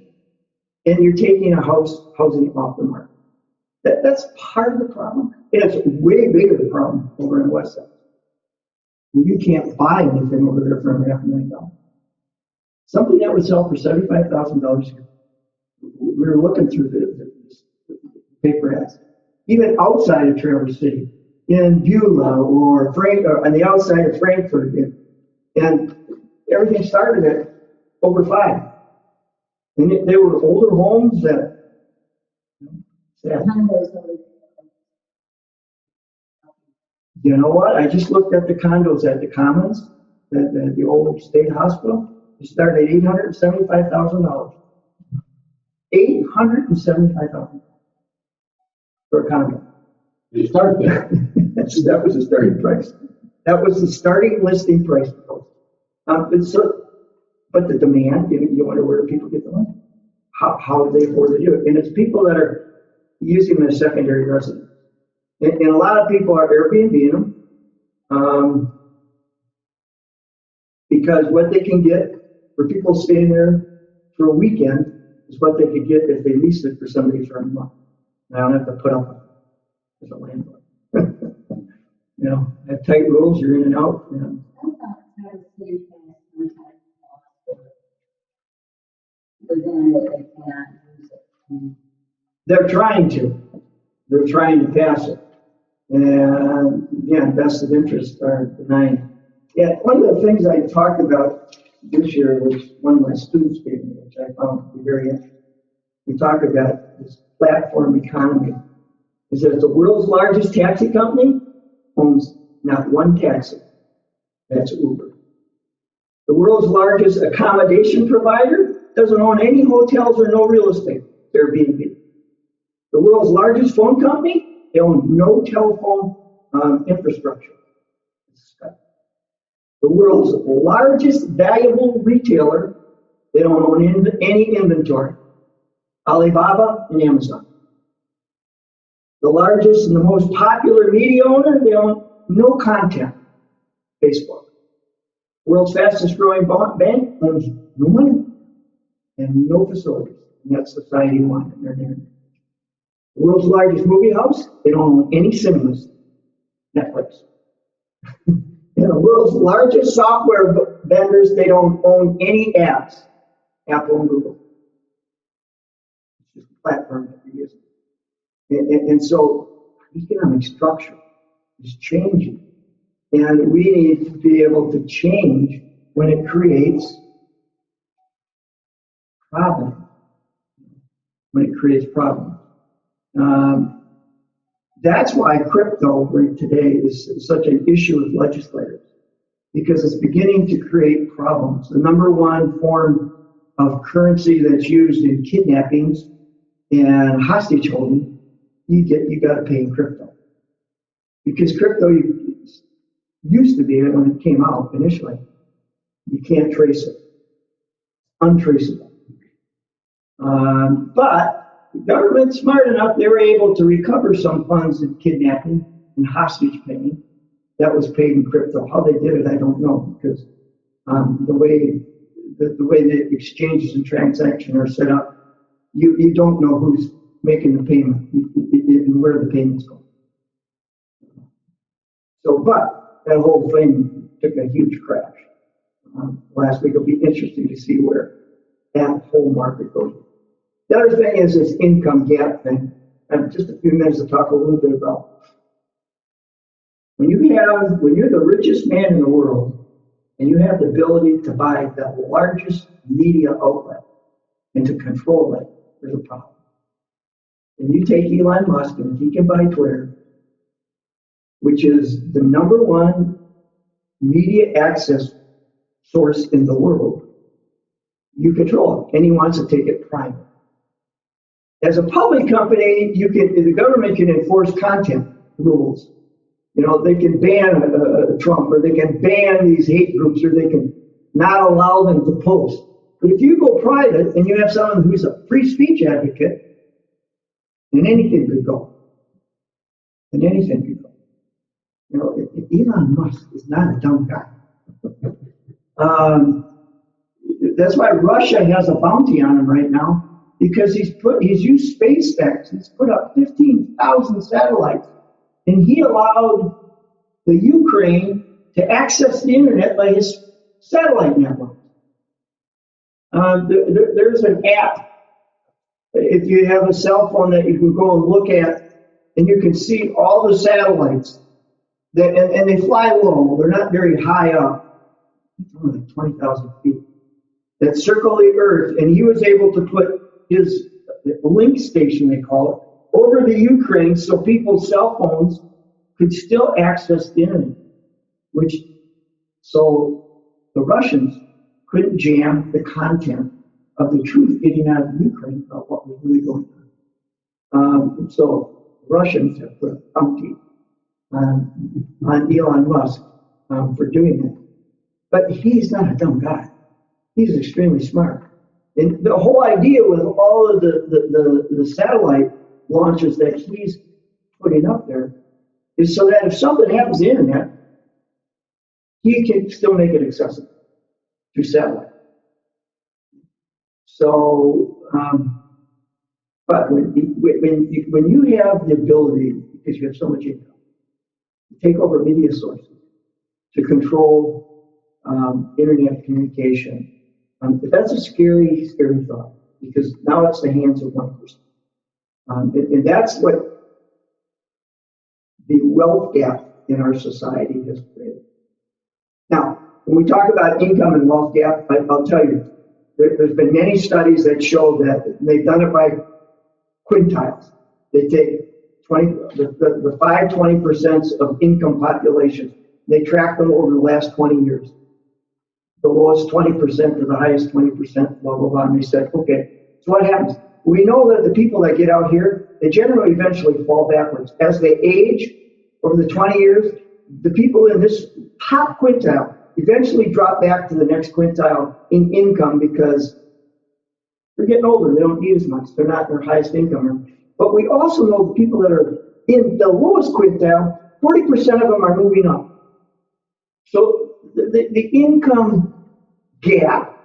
and you're taking a housing off the market. That's part of the problem. And it's way bigger the problem over in West Side. You can't buy anything over there for $500,000. Something that would sell for $75,000. We were looking through the paper ads, even outside of Traverse City, in Beulah or on the outside of Frankfurt, and everything started at over 5. And they were older homes that. You know what? I just looked at the condos at the Commons, the old state hospital. They started at $875,000. $875,000 for a condo. You start there. That was the starting price. That was the starting listing price. But the demand, you wonder where do people get the money? How do they afford to do it? And it's people that are using them as secondary residence. And a lot of people are Airbnb them because what they can get for people staying there for a weekend is what they could get if they leased it for somebody for a month. And I don't have to put up as a landlord. Have tight rules, you're in and out. They're trying to pass it. And again, vested interests are denying. Yeah, one of the things I talked about this year, which one of my students gave me, which I found to be very interesting. We talk about this platform economy. Is that the world's largest taxi company owns not one taxi. That's Uber. The world's largest accommodation provider doesn't own any hotels or no real estate. They're Airbnb. The world's largest phone company, they own no telephone infrastructure. The world's largest valuable retailer, they don't own any inventory. Alibaba and Amazon. The largest and the most popular media owner, they own no content. Facebook. World's fastest growing bank owns no money and no facilities. And that's Society One in their name. The world's largest movie house, they don't own any cinemas. Netflix. And the world's largest software vendors, they don't own any apps. Apple and Google. It's just a platform that they're using. And so economic structure is changing. And we need to be able to change when it creates problems. When it creates problems. That's why crypto right today is such an issue with legislators, because it's beginning to create problems. The number one form of currency that's used in kidnappings and hostage holding, you got to pay in crypto, because crypto used to be, when it came out initially, you can't trace it, untraceable. But the government's smart enough, they were able to recover some funds in kidnapping and hostage paying that was paid in crypto. How they did it, I don't know, because the way the exchanges and transactions are set up, you don't know who's making the payment and where the payment's going. So, but that whole thing took a huge crash last week. It'll be interesting to see where that whole market goes. The other thing is this income gap thing. I have just a few minutes to talk a little bit about. When you're the richest man in the world and you have the ability to buy the largest media outlet and to control it, there's a problem. And you take Elon Musk, and if he can buy Twitter, which is the number one media access source in the world, you control it. And he wants to take it private. As a public company, the government can enforce content rules. You know, they can ban Trump, or they can ban these hate groups, or they can not allow them to post. But if you go private and you have someone who's a free speech advocate, then anything could go. And anything could go. You know, Elon Musk is not a dumb guy. That's why Russia has a bounty on him right now, because he's used SpaceX. He's put up 15,000 satellites, and he allowed the Ukraine to access the internet by his satellite network. There's an app, if you have a cell phone, that you can go and look at, and you can see all the satellites, and they fly low. They're not very high up, only like 20,000 feet, that circle the Earth. And he was able to put his link station, they call it, over the Ukraine, so people's cell phones could still access the internet, so the Russians couldn't jam the content of the truth getting out of Ukraine about what was really going on. So the Russians have put a bounty on Elon Musk for doing that. But he's not a dumb guy. He's extremely smart. And the whole idea with all of the satellite launches that he's putting up there is so that if something happens to the internet, he can still make it accessible through satellite. So, but when you have the ability, because you have so much income, to take over media sources, to control internet communication, that's a scary, scary thought, because now it's the hands of one person. And that's what the wealth gap in our society has created. Now, when we talk about income and wealth gap, I'll tell you, there's been many studies that show that they've done it by quintiles. They take the 20% of income population, they track them over the last 20 years. The lowest 20% to the highest 20%, blah, blah, blah. And they said, okay, so what happens? We know that the people that get out here, they generally eventually fall backwards. As they age over the 20 years, the people in this top quintile eventually drop back to the next quintile in income, because they're getting older. They don't need as much. They're not their highest income. But we also know the people that are in the lowest quintile, 40% of them are moving up. So the income gap,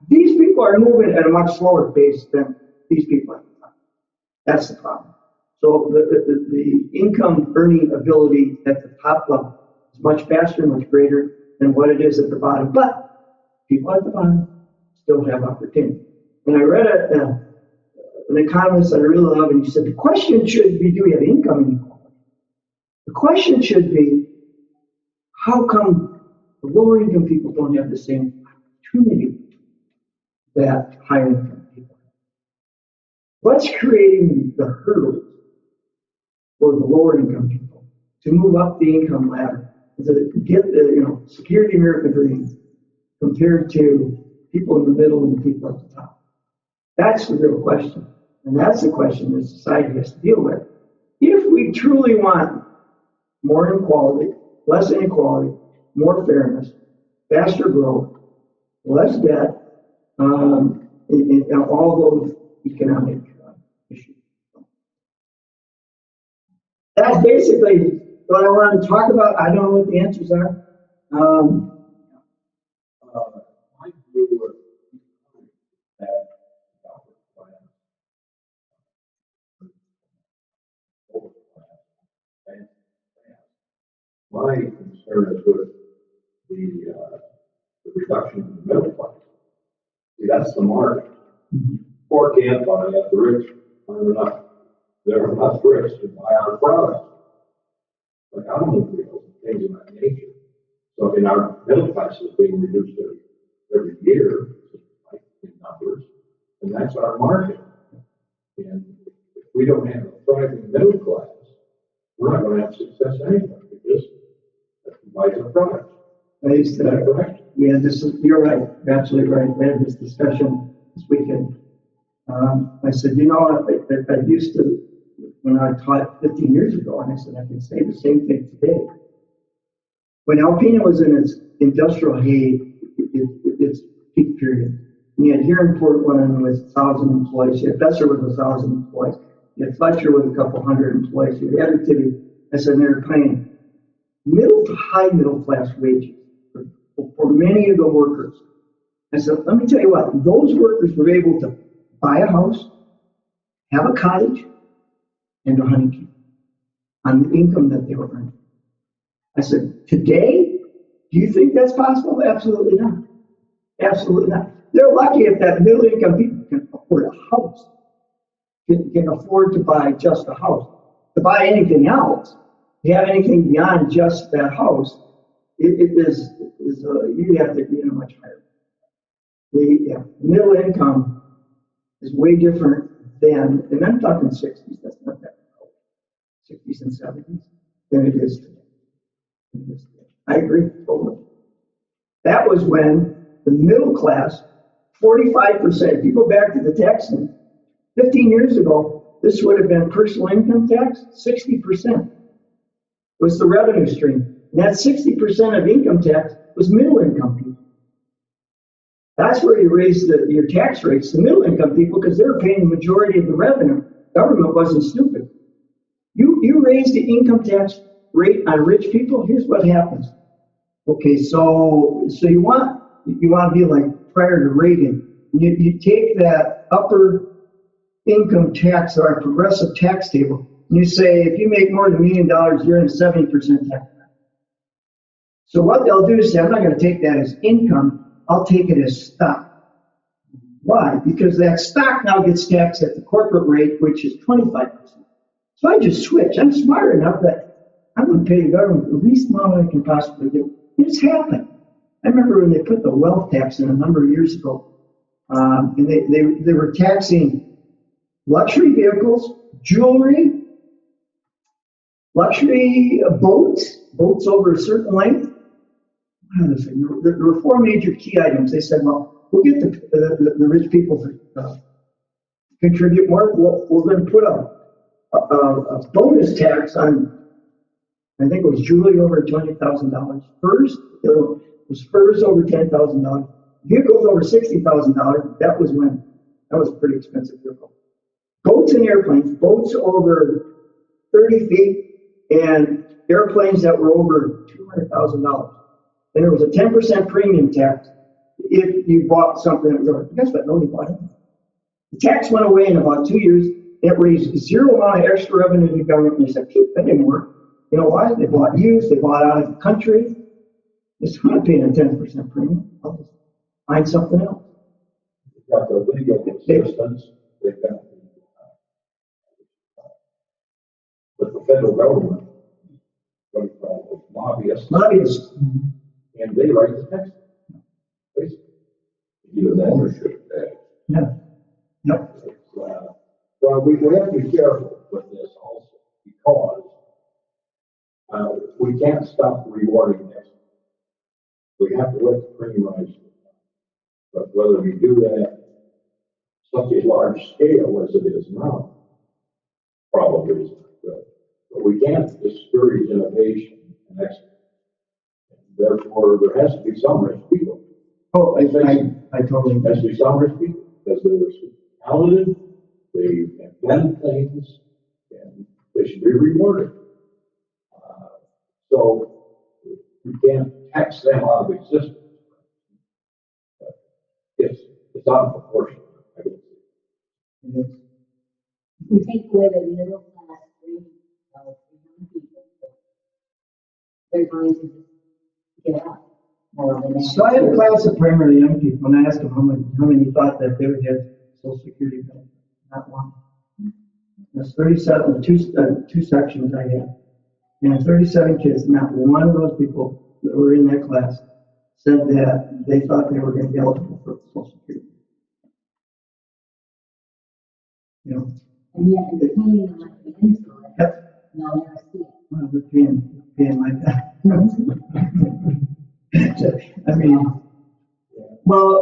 these people are moving at a much slower pace than these people at the top. That's the problem. So the income earning ability at the top level is much faster, much greater than what it is at the bottom. But people at the bottom still have opportunity. And I read an economist that I really love, and he said, the question should be, do we have income inequality? The question should be, how come the lower income people don't have the same opportunity that higher income people have? What's creating the hurdles for the lower income people to move up the income ladder, to get the secure the American dream, compared to people in the middle and the people at the top? That's the real question. And that's the question that society has to deal with. If we truly want more inequality, less inequality, more fairness, faster growth, less debt, and all those economic issues. That's basically what I want to talk about. I don't know what the answers are. My view was that the upper class, lower class, advanced class. My concern is with the reduction in the middle class. See, that's the mark. Poor can't buy it. The rich are enough. There are enough rich to buy our products, like automobiles and things of that nature. So in our middle class is being reduced every year, like in numbers, and that's our market. And if we don't have a thriving middle class, we're not going to have success anyway, because that buys our products. Is that correct? Yeah, you're right. You're absolutely right. We had this discussion this weekend. I said, you know, I used to, when I taught 15 years ago, and I said, I can say the same thing today. When Alpena was in its industrial hay, its peak period, you had here in Portland with 1,000 employees, you had Besser with 1,000 employees, you had Fletcher with a couple hundred employees, you had Edgerton. I said, they were paying middle to high middle class wages for many of the workers. I said, let me tell you what, those workers were able to buy a house, have a cottage, and a honeycomb on the income that they were earning. I said, today, do you think that's possible? Absolutely not. Absolutely not. They're lucky if that middle income people can afford a house, can afford to buy just a house. To buy anything else, to have anything beyond just that house, you have to be in a much higher. The middle income is way different than, and I'm talking 60s, that's not that low, 60s and 70s, than it is today. I agree totally. That was when the middle class, 45%, if you go back to the tax thing, 15 years ago, this would have been personal income tax, 60% was the revenue stream. And that 60% of income tax was middle income people. That's where you raise your tax rates, the middle income people, because they were paying the majority of the revenue. Government wasn't stupid. You raise the income tax rate on rich people, here's what happens. Okay, so you want to be like prior to Reagan. You take that upper income tax or a progressive tax table, and you say if you make more than $1 million, you're in a 70% tax. So what they'll do is say, I'm not going to take that as income, I'll take it as stock. Why? Because that stock now gets taxed at the corporate rate, which is 25%. So I just switch. I'm smart enough that I'm going to pay the government the least amount I can possibly do. It's happened. I remember when they put the wealth tax in a number of years ago, and they were taxing luxury vehicles, jewelry, luxury boats over a certain length. There were four major key items. They said, well, we'll get the rich people to contribute more. We're going to put a bonus tax on, I think it was jewelry over $20,000. Furs, it was furs over $10,000. Vehicles over $60,000. That was a pretty expensive vehicle. Boats and airplanes, boats over 30 feet, and airplanes that were over $200,000. And there was a 10% premium tax if you bought something that was over. Guess what? Nobody bought it. The tax went away in about 2 years. It raised zero amount of extra revenue to the government. And they said, that didn't work. You know why? They bought used, they bought out of the country. It's not paying a 10% premium. I'll just find something else. They've got the legal assistance. They've got but the federal government, lobbyists, and they write the text. Basically, you have ownership tax. Yeah. Yep. Well, we have to be careful with this also because we can't stop rewarding this. We have to let the cream rise. But whether we do that such a large scale as it is now, probably is not good. But we can't discourage innovation and excellence. Therefore, there has to be some rich people. Oh, I totally. There has to be some rich people because they're talented, they invent things, and they should be rewarded. So we can't tax them out of existence. But it's out of proportion. I would say. If we take away the middle class dream of young people, they're going to give up more than that. So I had a class of primarily young people, and I asked them how many thought that they would get Social Security benefit. Not one. There's 37, two sections I had. And 37 kids, not one of those people that were in that class said that they thought they were going to be eligible for Social Security. You know? And yet, they're paying on the inside. Yep. They'll never see it. Well, they're paying like that. I mean, well,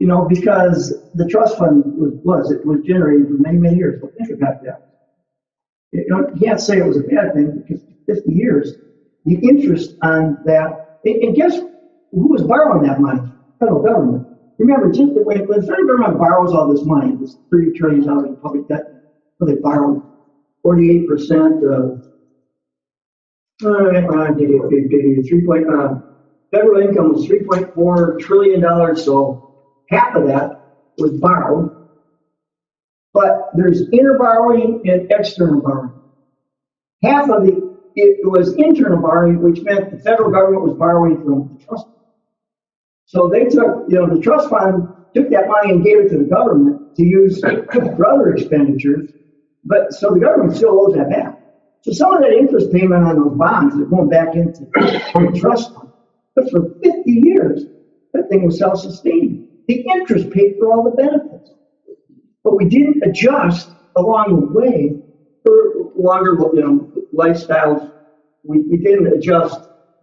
You know, because the trust fund it was generated for many, many years, but think about that. You know, you can't say it was a bad thing because 50 years, the interest on that, and guess who was borrowing that money? Federal government. Remember, just when the federal government borrows all this money, this $30 trillion in public debt, well, they borrowed 48% of, federal income was $3.4 trillion, so half of that was borrowed. But there's inner borrowing and external borrowing. Half of it was internal borrowing, which meant the federal government was borrowing from the trust fund. So they took, the trust fund took that money and gave it to the government to use for other expenditures. But so the government still owes that back. So some of that interest payment on those bonds are going back into the trust fund. But for 50 years, that thing was self-sustaining. The interest paid for all the benefits. But we didn't adjust along the way for longer, lifestyles. We didn't adjust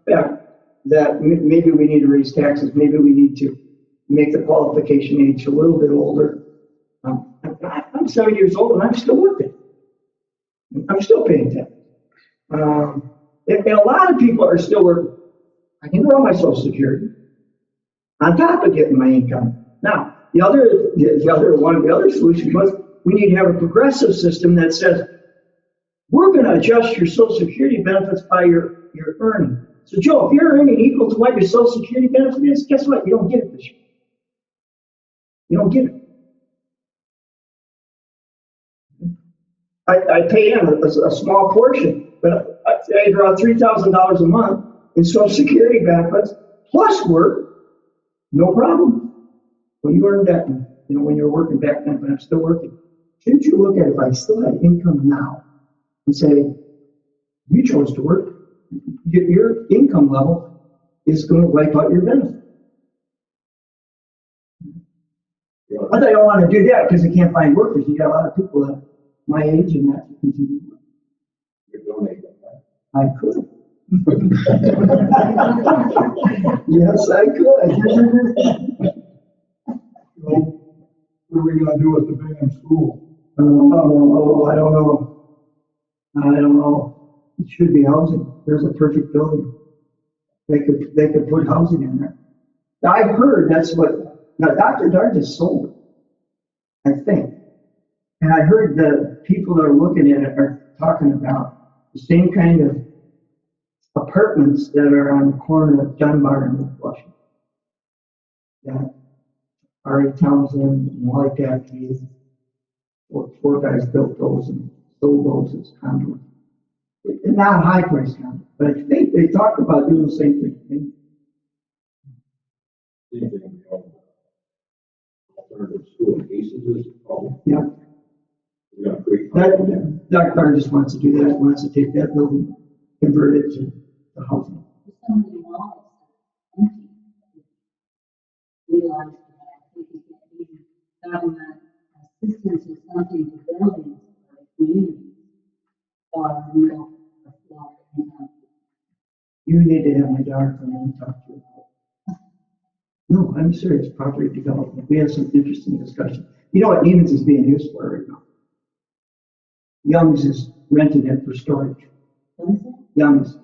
that maybe we need to raise taxes. Maybe we need to make the qualification age a little bit older. I'm 70 years old and I'm still working. I'm still paying taxes. And a lot of people are still working. I can grow my Social Security on top of getting my income. Now, one of the other solutions was we need to have a progressive system that says we're going to adjust your Social Security benefits by your earning. So, Joe, if you're earning equal to what your Social Security benefit is, guess what? You don't get it this year. You don't get it. I pay in a small portion, but I draw $3,000 a month in Social Security benefits plus work, no problem. Well, you earned that, when you were working back then, but I'm still working. Shouldn't you look at if I still had income now and say, you chose to work, your income level is going to wipe out your benefit. But I don't want to do that because I can't find workers. You got a lot of people that my age and that continue. You're donating that. I could. Yes, I could. Well, what are we gonna do with the band school? I don't know. It should be housing. There's a perfect building. They could put housing in there. Now, I've heard now Dr. Dart is sold, I think. And I heard the people that are looking at it are talking about the same kind of apartments that are on the corner of Dunbar and Washington. That Ari Townsend and Wally Patkey, four guys built those and sold those as condos. It's not high price condos, but I think they talk about doing the same thing. Alternative school cases is called. Yeah. Dr. Carter just wants to do that. He wants to take that building, convert it to housing. Some of the laws are empty. Realize that I think it can be government assistance or something to buildings or communities or real or income. You need to have my daughter come in and talk to you about it. No, I'm serious. Property development. We had some interesting discussion. You know what Neiman's is being used for right now? Young's is renting it for storage. What is it? Young's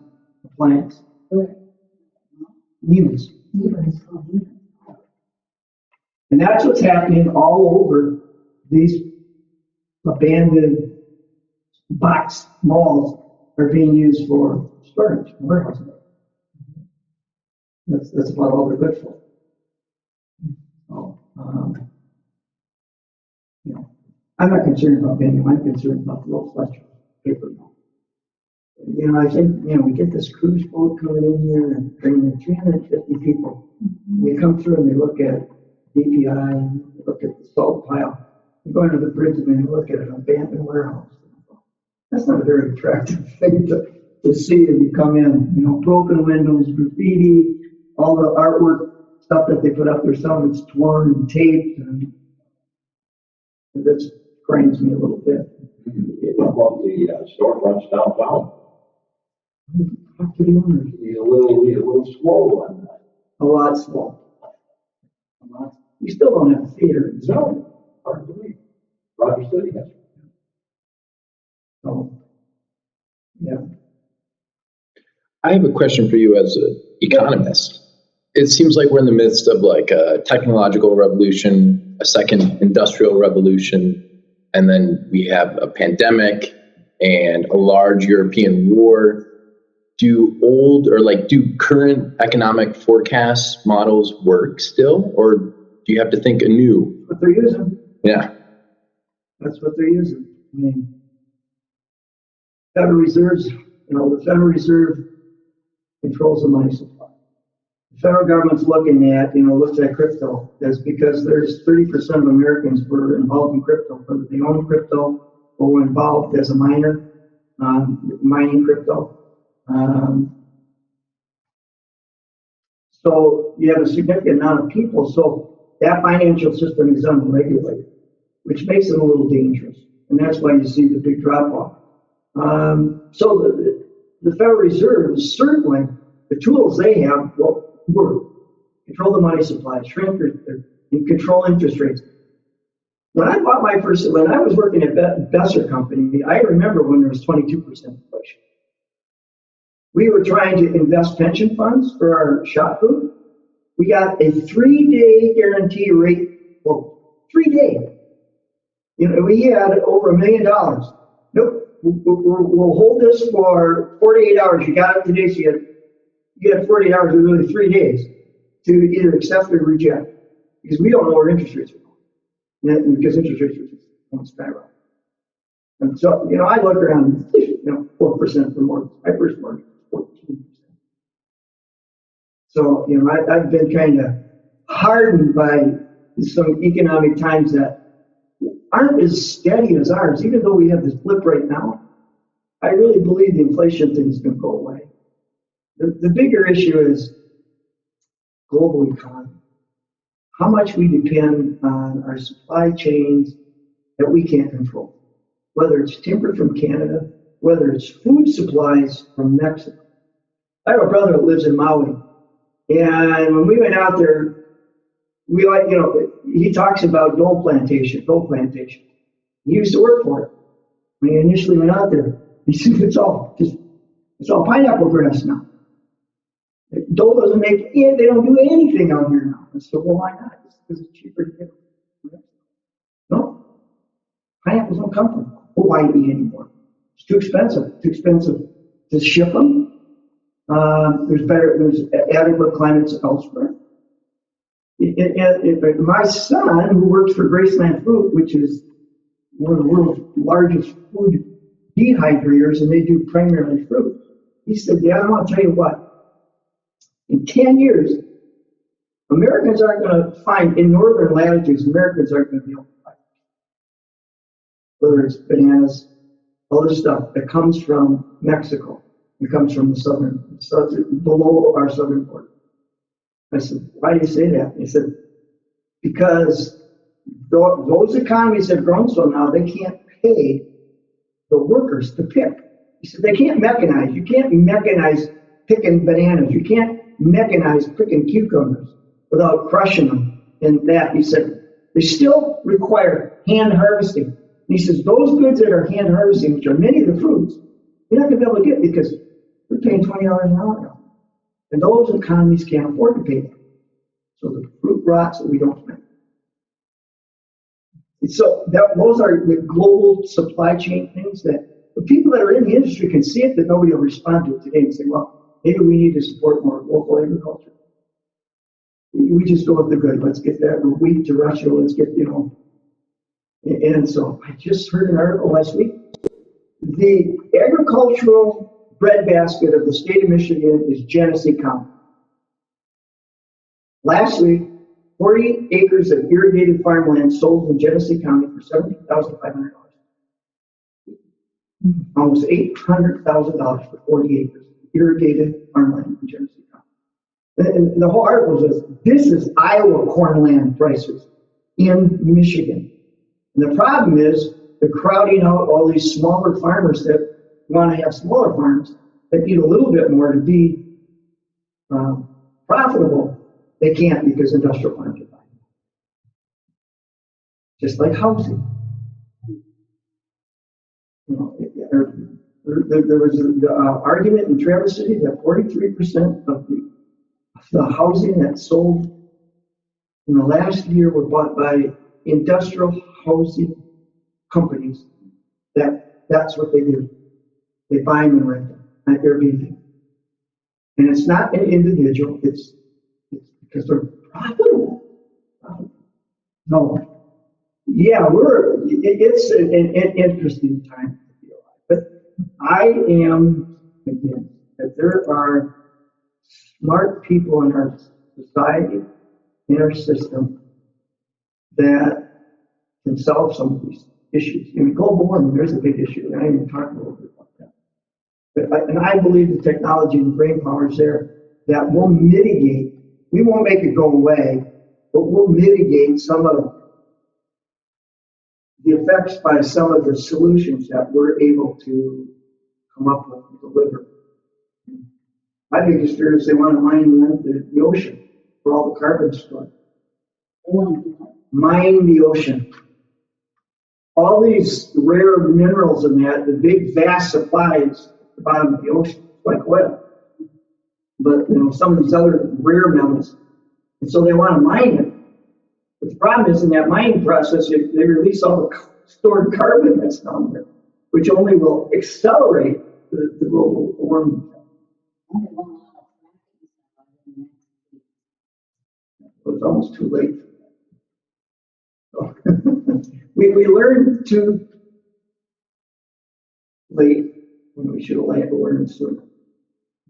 appliance. Neiman's. Neighbors called neighbors. And that's what's happening all over these abandoned box malls are being used for storage, warehousing. That's about all they're good for. So, I'm not concerned about vending. I'm concerned about the low flesh paper mill. I think, we get this cruise boat coming in here and bringing in 350 people. They come through and they look at DPI and they look at the salt pile. They go into the bridge and they look at an abandoned warehouse. That's not a very attractive thing to see if you come in. Broken windows, graffiti, all the artwork stuff that they put up there, some of it's torn and taped, and that grinds me a little bit. How about the storefronts downtown? Talk to the owners. Be a little slow on that. A lot slow. We still don't have a theater. No, hard to believe. Roger City has. So, yeah. I have a question for you as an economist. It seems like we're in the midst of like a technological revolution, a second industrial revolution, and then we have a pandemic and a large European war. Do current economic forecast models work still, or do you have to think anew? But they're using. Yeah. That's what they're using. I mean, Federal Reserves, the Federal Reserve controls the money supply. The federal government's looking at, looks at crypto. That's because there's 30% of Americans were involved in crypto, whether they own crypto or were involved as a miner, mining crypto. So you have a significant amount of people. So that financial system is unregulated, which makes it a little dangerous. And that's why you see the big drop off. So the Federal Reserve, certainly the tools they have work. Control the money supply, shrink and control interest rates. When I was working at Besser Company, I remember when there was 22% inflation. We were trying to invest pension funds for our shop group. We got a 3-day guarantee rate. Well, 3-day. We had over $1 million. Nope. We'll hold this for 48 hours. You got it today, so you got 48 hours, or really 3 days, to either accept or reject, because we don't know where interest rates are going, because interest rates are going to skyrocket. And so, I look around, 4% for mortgage. My first mortgage was 14%. So, I've been kind of hardened by some economic times that aren't as steady as ours, even though we have this blip right now. I really believe the inflation thing is going to go away. The bigger issue is global economy. How much we depend on our supply chains that we can't control, whether it's timber from Canada, whether it's food supplies from Mexico. I have a brother that lives in Maui, and when we went out there, he talks about gold plantation. He used to work for it. When he initially went out there, he said it's all pineapple grass now. Dole doesn't make it, they don't do anything out here now. I said, well, why not? It's because it's cheaper to get it. No, pineapples don't come from Hawaii anymore. It's too expensive to ship them. There's adequate climates elsewhere. My son, who works for Graceland Fruit, which is one of the world's largest food dehydrators, and they do primarily fruit, he said, Dad, I want to tell you what, in 10 years, Americans aren't going to find, in northern latitudes, Americans aren't going to be able to find, whether it's bananas, other stuff that comes from Mexico, it comes from the southern, below our southern border. I said, why do you say that? He said, because those economies have grown so now they can't pay the workers to pick. He said, they can't mechanize. You can't mechanize picking bananas. You can't mechanize picking cucumbers without crushing them. And that, he said, they still require hand harvesting. And he says, those goods that are hand harvesting, which are many of the fruits, you're not going to be able to get because we're paying $20 an hour now. And those economies can't afford to pay that. So the fruit rots that we don't make. So those are the global supply chain things that the people that are in the industry can see it, but nobody will respond to it today and say, well, maybe we need to support more local agriculture. We just go with the good. Let's get that wheat to Russia. Let's get, And so I just heard an article last week. The agricultural breadbasket of the state of Michigan is Genesee County. Last week, 40 acres of irrigated farmland sold in Genesee County for $17,500. Almost $800,000 for 40 acres of irrigated farmland in Genesee County. And the whole article says, this is Iowa cornland prices in Michigan. And the problem is they're crowding out all these smaller farmers that want to have smaller farms that need a little bit more to be profitable. They can't because industrial farms are buying. just like housing. You know, there was an argument in Traverse City that 43% of the housing that sold in the last year were bought by industrial housing companies. That's what they do. They buy them and rent them at Airbnb. And it's not an individual, it's because they're profitable. No. Yeah, it's an interesting time to be alive. But I am convinced that there are smart people in our society, in our system, that can solve some of these issues. I mean, global warming, there's a big issue, and I even talked a little bit about that. And I believe the technology and brain power is there that will mitigate, we won't make it go away, but we'll mitigate some of the effects by some of the solutions that we're able to come up with and deliver. My biggest fear is they want to mine the ocean for all the carbon stored. Mine the ocean. All these rare minerals in that, the big vast supplies at the bottom of the ocean, like oil. But some of these other rare metals. And so they want to mine it. But the problem is in that mining process, they release all the stored carbon that's down there, which only will accelerate the global warming. It's almost too late. So we learned too late when we should have learned sooner.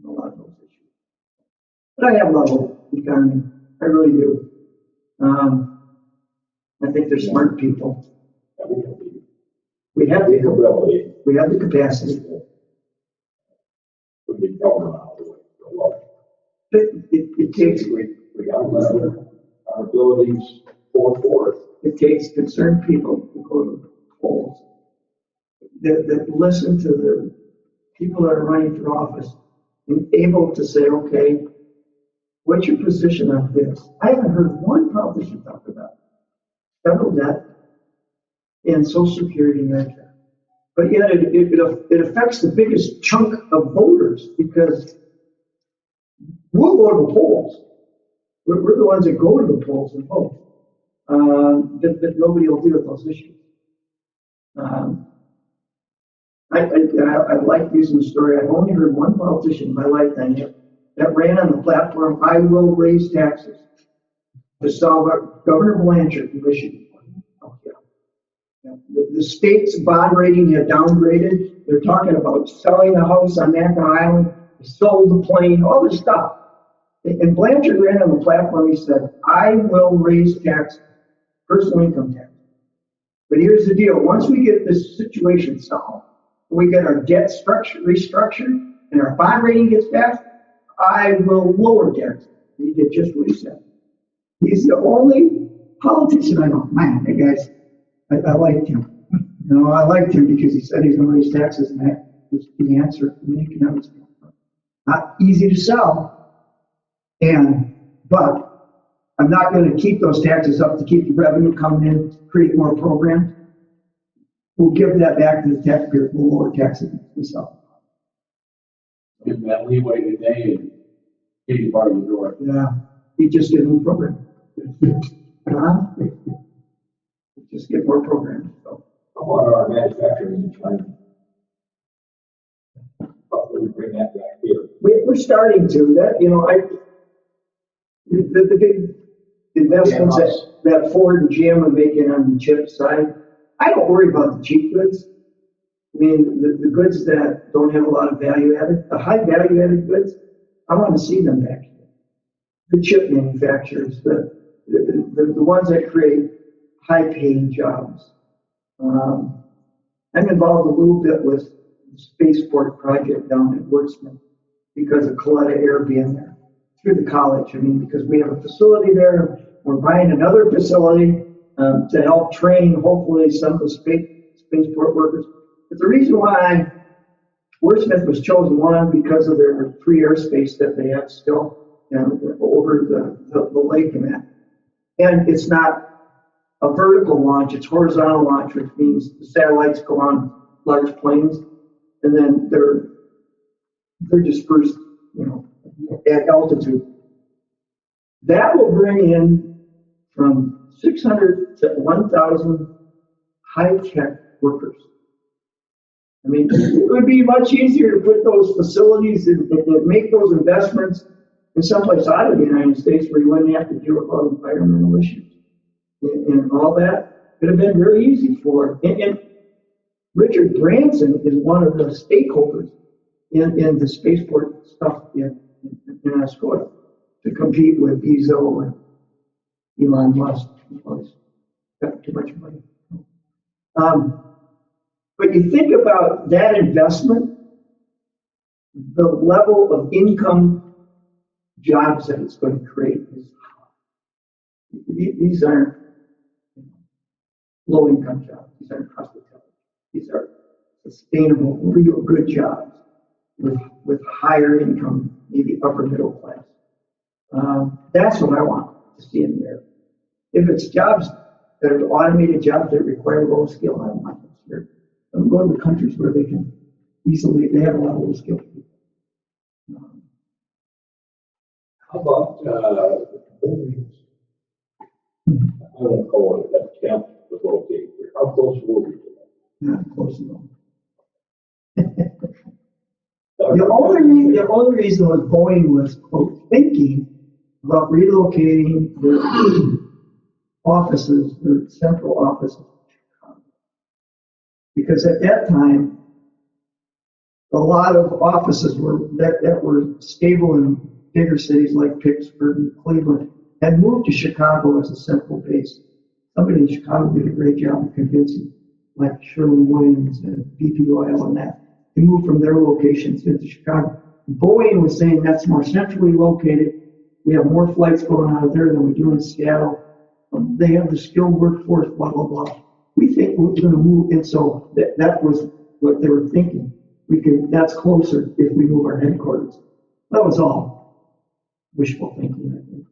A lot of those issues. But I have a lot of hope in the economy. I really do. I think they're smart people. We have the ability. We have the capacity. It takes our abilities forth. It takes concerned people to go to the polls that listen to the people that are running for office and able to say, okay, what's your position on this? I haven't heard one politician talk about federal debt and Social Security and Medicare. But yet it affects the biggest chunk of voters because we'll go to the polls. We're the ones that go to the polls and vote. But nobody will deal with those issues. I like using the story. I've only heard one politician in my lifetime yet that ran on the platform, I will raise taxes to solve Governor Blanchard who issued. Oh, yeah. The state's bond rating had downgraded. They're talking about selling the house on Mackinac Island, sold the plane, all this stuff. And Blanchard ran on the platform, he said, I will raise taxes, personal income tax. But here's the deal, once we get this situation solved, we get our debt structure restructured, and our bond rating gets passed, I will lower taxes. He did just what he said. He's the only politician I know. Man, that guy's, I liked him. I liked him because he said he's going to raise taxes, and that was the answer from an economic standpoint. Not easy to sell. But I'm not going to keep those taxes up to keep the revenue coming in, to create more programs. We'll give that back to the taxpayers. We'll lower taxes myself. Give that leeway today and get you part of the door. Yeah, you just get a new program. Just get more programs. So. How about our manufacturing in China? How do we bring that back here? We're starting to. The big investments that Ford and GM are making on the chip side, I don't worry about the cheap goods. I mean, the goods that don't have a lot of value added, the high value added goods, I want to see them back here. The chip manufacturers, the ones that create high paying jobs. I'm involved a little bit with the spaceport project down at Wordsmith because of Coletta Air being there. Through the college, because we have a facility there, we're buying another facility to help train, hopefully, some of the spaceport workers. But the reason why Wordsmith was chosen, one, because of their free airspace that they have still over the lake and that. And it's not a vertical launch, it's horizontal launch, which means the satellites go on large planes, and then they're dispersed, at altitude. That will bring in from 600 to 1,000 high-tech workers. I mean, it would be much easier to put those facilities and make those investments in someplace out of the United States where you wouldn't have to deal with all environmental issues and all that. It would have been very easy for, and Richard Branson is one of the stakeholders in the spaceport stuff in Ascota to compete with Bezos and Elon Musk. He's got too much money. But you think about that investment, the level of income jobs that it's going to create is high. These aren't low-income jobs. These aren't hospitality. These are sustainable, real good jobs with higher income, maybe upper middle class. That's what I want to see in there. If it's jobs that are automated jobs that require low skill, I don't want them here. I'm going to countries where they can easily, they have a lot of low skilled people. How about, buildings? I won't call it that camp was located here. How close were we to that? Not close enough. The only reason was Boeing was, quote, thinking about relocating their offices, their central offices, because at that time, a lot of offices that were stable in bigger cities like Pittsburgh and Cleveland had moved to Chicago as a central base. Somebody in Chicago did a great job of convincing, like Sherwin-Williams and BP Oil and that, to move from their locations into Chicago. Boeing was saying that's more centrally located. We have more flights going out of there than we do in Seattle. They have the skilled workforce, blah, blah, blah. We think we're going to move, and so that was what they were thinking. That's closer if we move our headquarters. That was all wishful thinking, I think.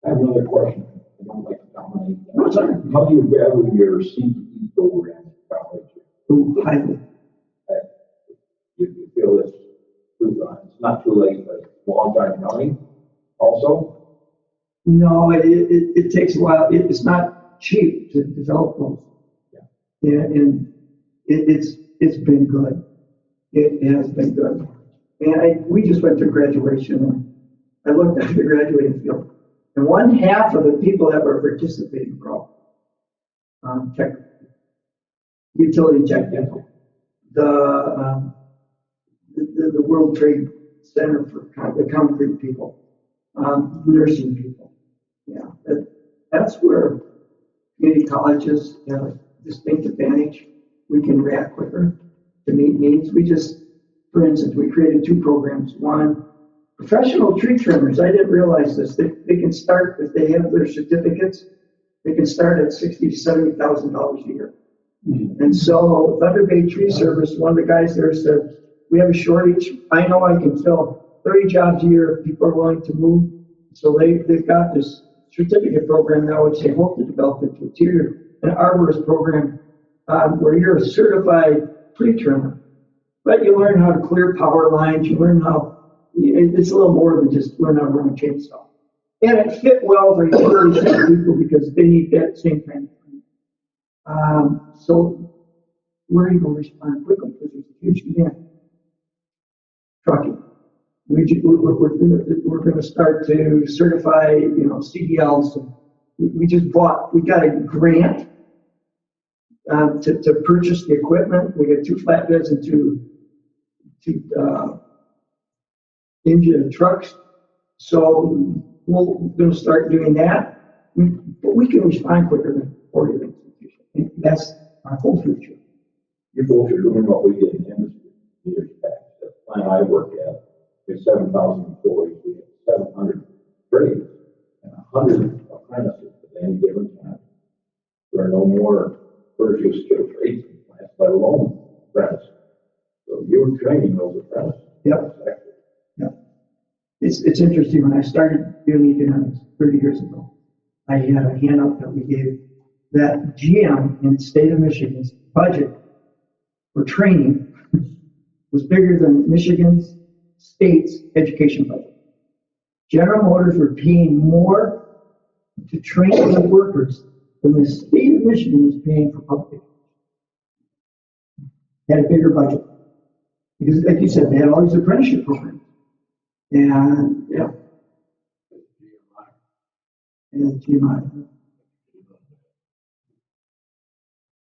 I have another question. I don't like to dominate. No, sorry. How do you value your CTE program in college? Ooh, highly. You feel it's not too late, but it's a long time coming also? No, it takes a while. It's not cheap to develop those. Yeah, and it's been good. It has been good. And we just went through graduation, and I looked at the graduating field, and one half of the people that were participating were all utility technical. The World Trade Center for the concrete people, nursing people. Yeah, that's where community colleges have a distinct advantage. We can react quicker to meet needs. For instance, we created 2 programs. One, professional tree trimmers. I didn't realize this. They can start, if they have their certificates, they can start at $60,000 to $70,000 a year. Mm-hmm. And so Thunder Bay Tree Service, one of the guys there said, we have a shortage. I know I can fill 30 jobs a year if people are willing to move. So they've got this certificate program now, which they hope to develop into an arborist program where you're a certified tree trimmer. But you learn how to clear power lines. You learn it's a little more than just learn how to run a chainsaw. And it fit well for utility people because they need that same kind of thing. So we're able to respond quickly because there's a huge demand. Trucking. We're going to start to certify, CDLs. We got a grant to purchase the equipment. We got 2 flatbeds and 2 engine trucks. So we're going to start doing that. But we can respond quicker than Oregon institution. That's our whole future. You folks are doing what we did in the industry years back. The plant I work at, we have 7,000 employees. We have 700 trades and 100 apprentices at any given time. There are no more first-year skilled trades in plants, let alone apprentices. So you're training those apprentices. Yep. Yep. It's interesting, when I started doing economics 30 years ago, I had a handout that we gave that GM in the state of Michigan's budget for training was bigger than Michigan's state's education budget. General Motors were paying more to train their workers than the state of Michigan was paying for public education. They had a bigger budget. Because like you said, they had all these apprenticeship programs. And yeah. And GMI.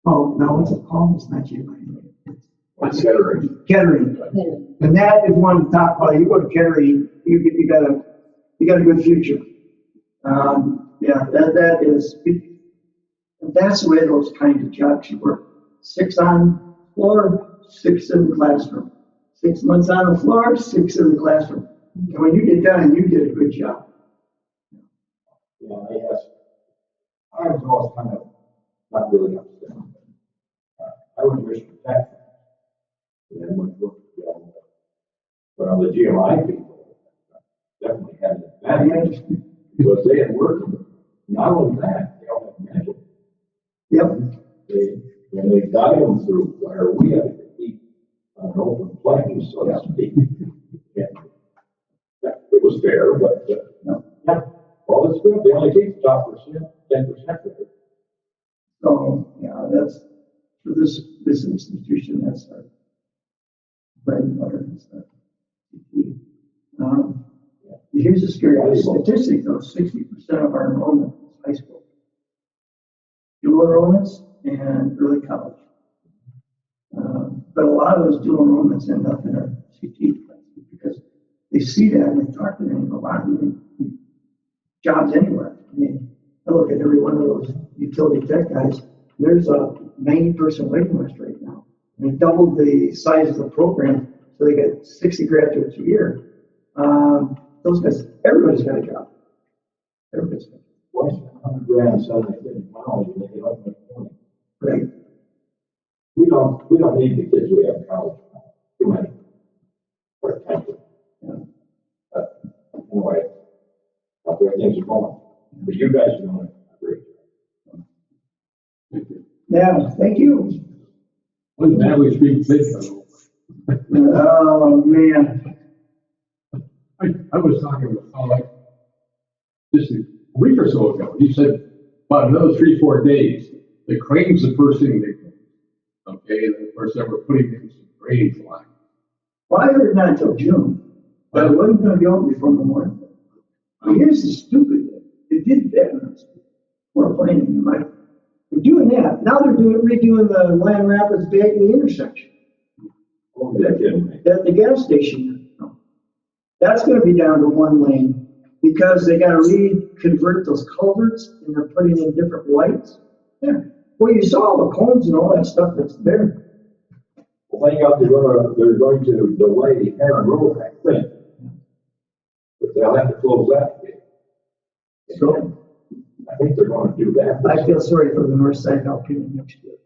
Oh, no, what's it called? It's not GMI. It's Kettering. Kettering. And that is one of the top, you go to Kettering, you got a good future. Yeah, that is, that's the way those kinds of jobs work. 6 on floor, 6 in the classroom. 6 months on the floor, 6 in the classroom. And when you get done, you did a good job. Yeah, I was always kind of not really upset. I would wish to protect them. And then when work, but on the GMI people, definitely had an advantage because they had worked. Not only that, they all had mental. Yep. When they got them through where we had to keep an open plane, so to speak. Yeah. It was fair, but yeah. Well, it's good. They only take the top 10% of it. So yeah, that's for this institution. That's our bread and butter. Here's a scary statistic though: 60% of our enrollment is high school. Dual enrollments and early college. But a lot of those dual enrollments end up in our CT classes because they see that and they talk to them a lot of jobs anywhere. I mean, I look at every one of those utility tech guys. There's a 90% waiting list right now. And they doubled the size of the program, so they get 60 graduates a year. Those guys, everybody's got a job. Everybody's got a job. Why is $100 grand selling it in college and they get up to 20? Right. We don't need the kids we have in college. Too many. For attention. Yeah. But anyway, that's where things are going. But you guys are doing a great job. Yeah, thank you. When's Natalie Street Big? Oh, man. I was talking with Paul just a week or so ago. He said about another 3-4 days, the crane's the first thing they do. Okay, and of course they were putting in some drainage line. Well, I heard not until June, but it wasn't going to be open before Memorial Day. But here's the stupid thing. They did that for planning. They're doing that. Now they're redoing the Land Rapids Bagley intersection. Oh, yeah, At the gas station. That's going to be down to 1 lane because they got to reconvert those culverts and they're putting in different lights. Yeah. Well, you saw all the cones and all that stuff that's there. Well, thank God they're going to delay Heron Road, I think. But they'll have to close that gate. So I think they're going to do that. I feel sorry for the north side of Alpena next year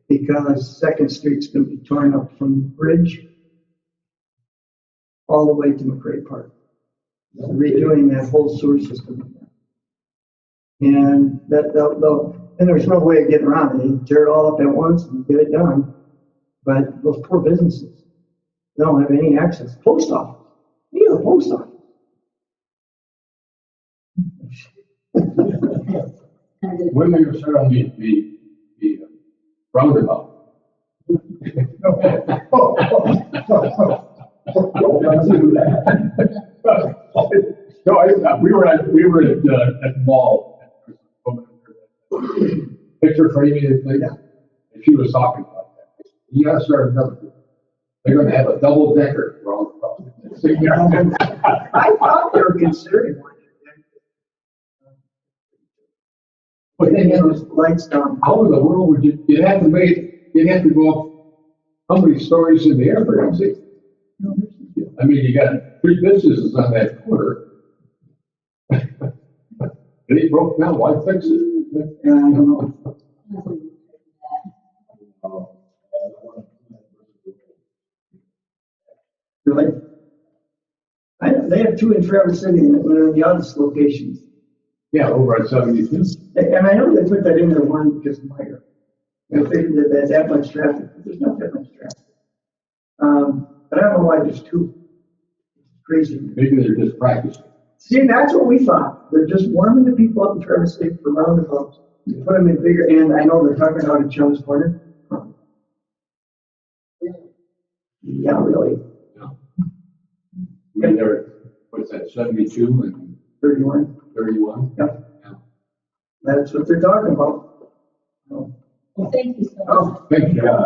because 2nd Street's going to be torn up from the bridge all the way to McRae Park. So redoing that whole sewer system. And and there's no way of getting around it. You tear it all up at once and get it done. But those poor businesses, they don't have any access. Post office. You need a post office. When are you going to start on the roundabout? Don't do that. No, we were at the mall. Picture framing and things, and she was talking about that. You got to start another group. They're going to have a double decker roundabout. I thought they were considering one. But They had those lights down. how in the world would you'd have to go up how many stories in the air for God's sake? I mean, you got 3 businesses on that corner. And he broke down, why fix it? Yeah, I don't know. Really? They have two in Traverse City and they're in the other locations. Yeah, over at 72. And I know they put that in there one because of Meyer. They figured that there's that much traffic, but there's not that much traffic. But I don't know why there's two. It's crazy. Maybe they're just practicing. See, that's what we thought. They're just warming the people up in Traverse City for roundabouts. They put them in bigger, and I know they're talking about in Jones Corner. Yeah, really. I mean, they're, what's that, 72 and 31. 31? Yep. Yeah. That's what they're talking about. Well, thank you so much. Oh, Thank you. yeah,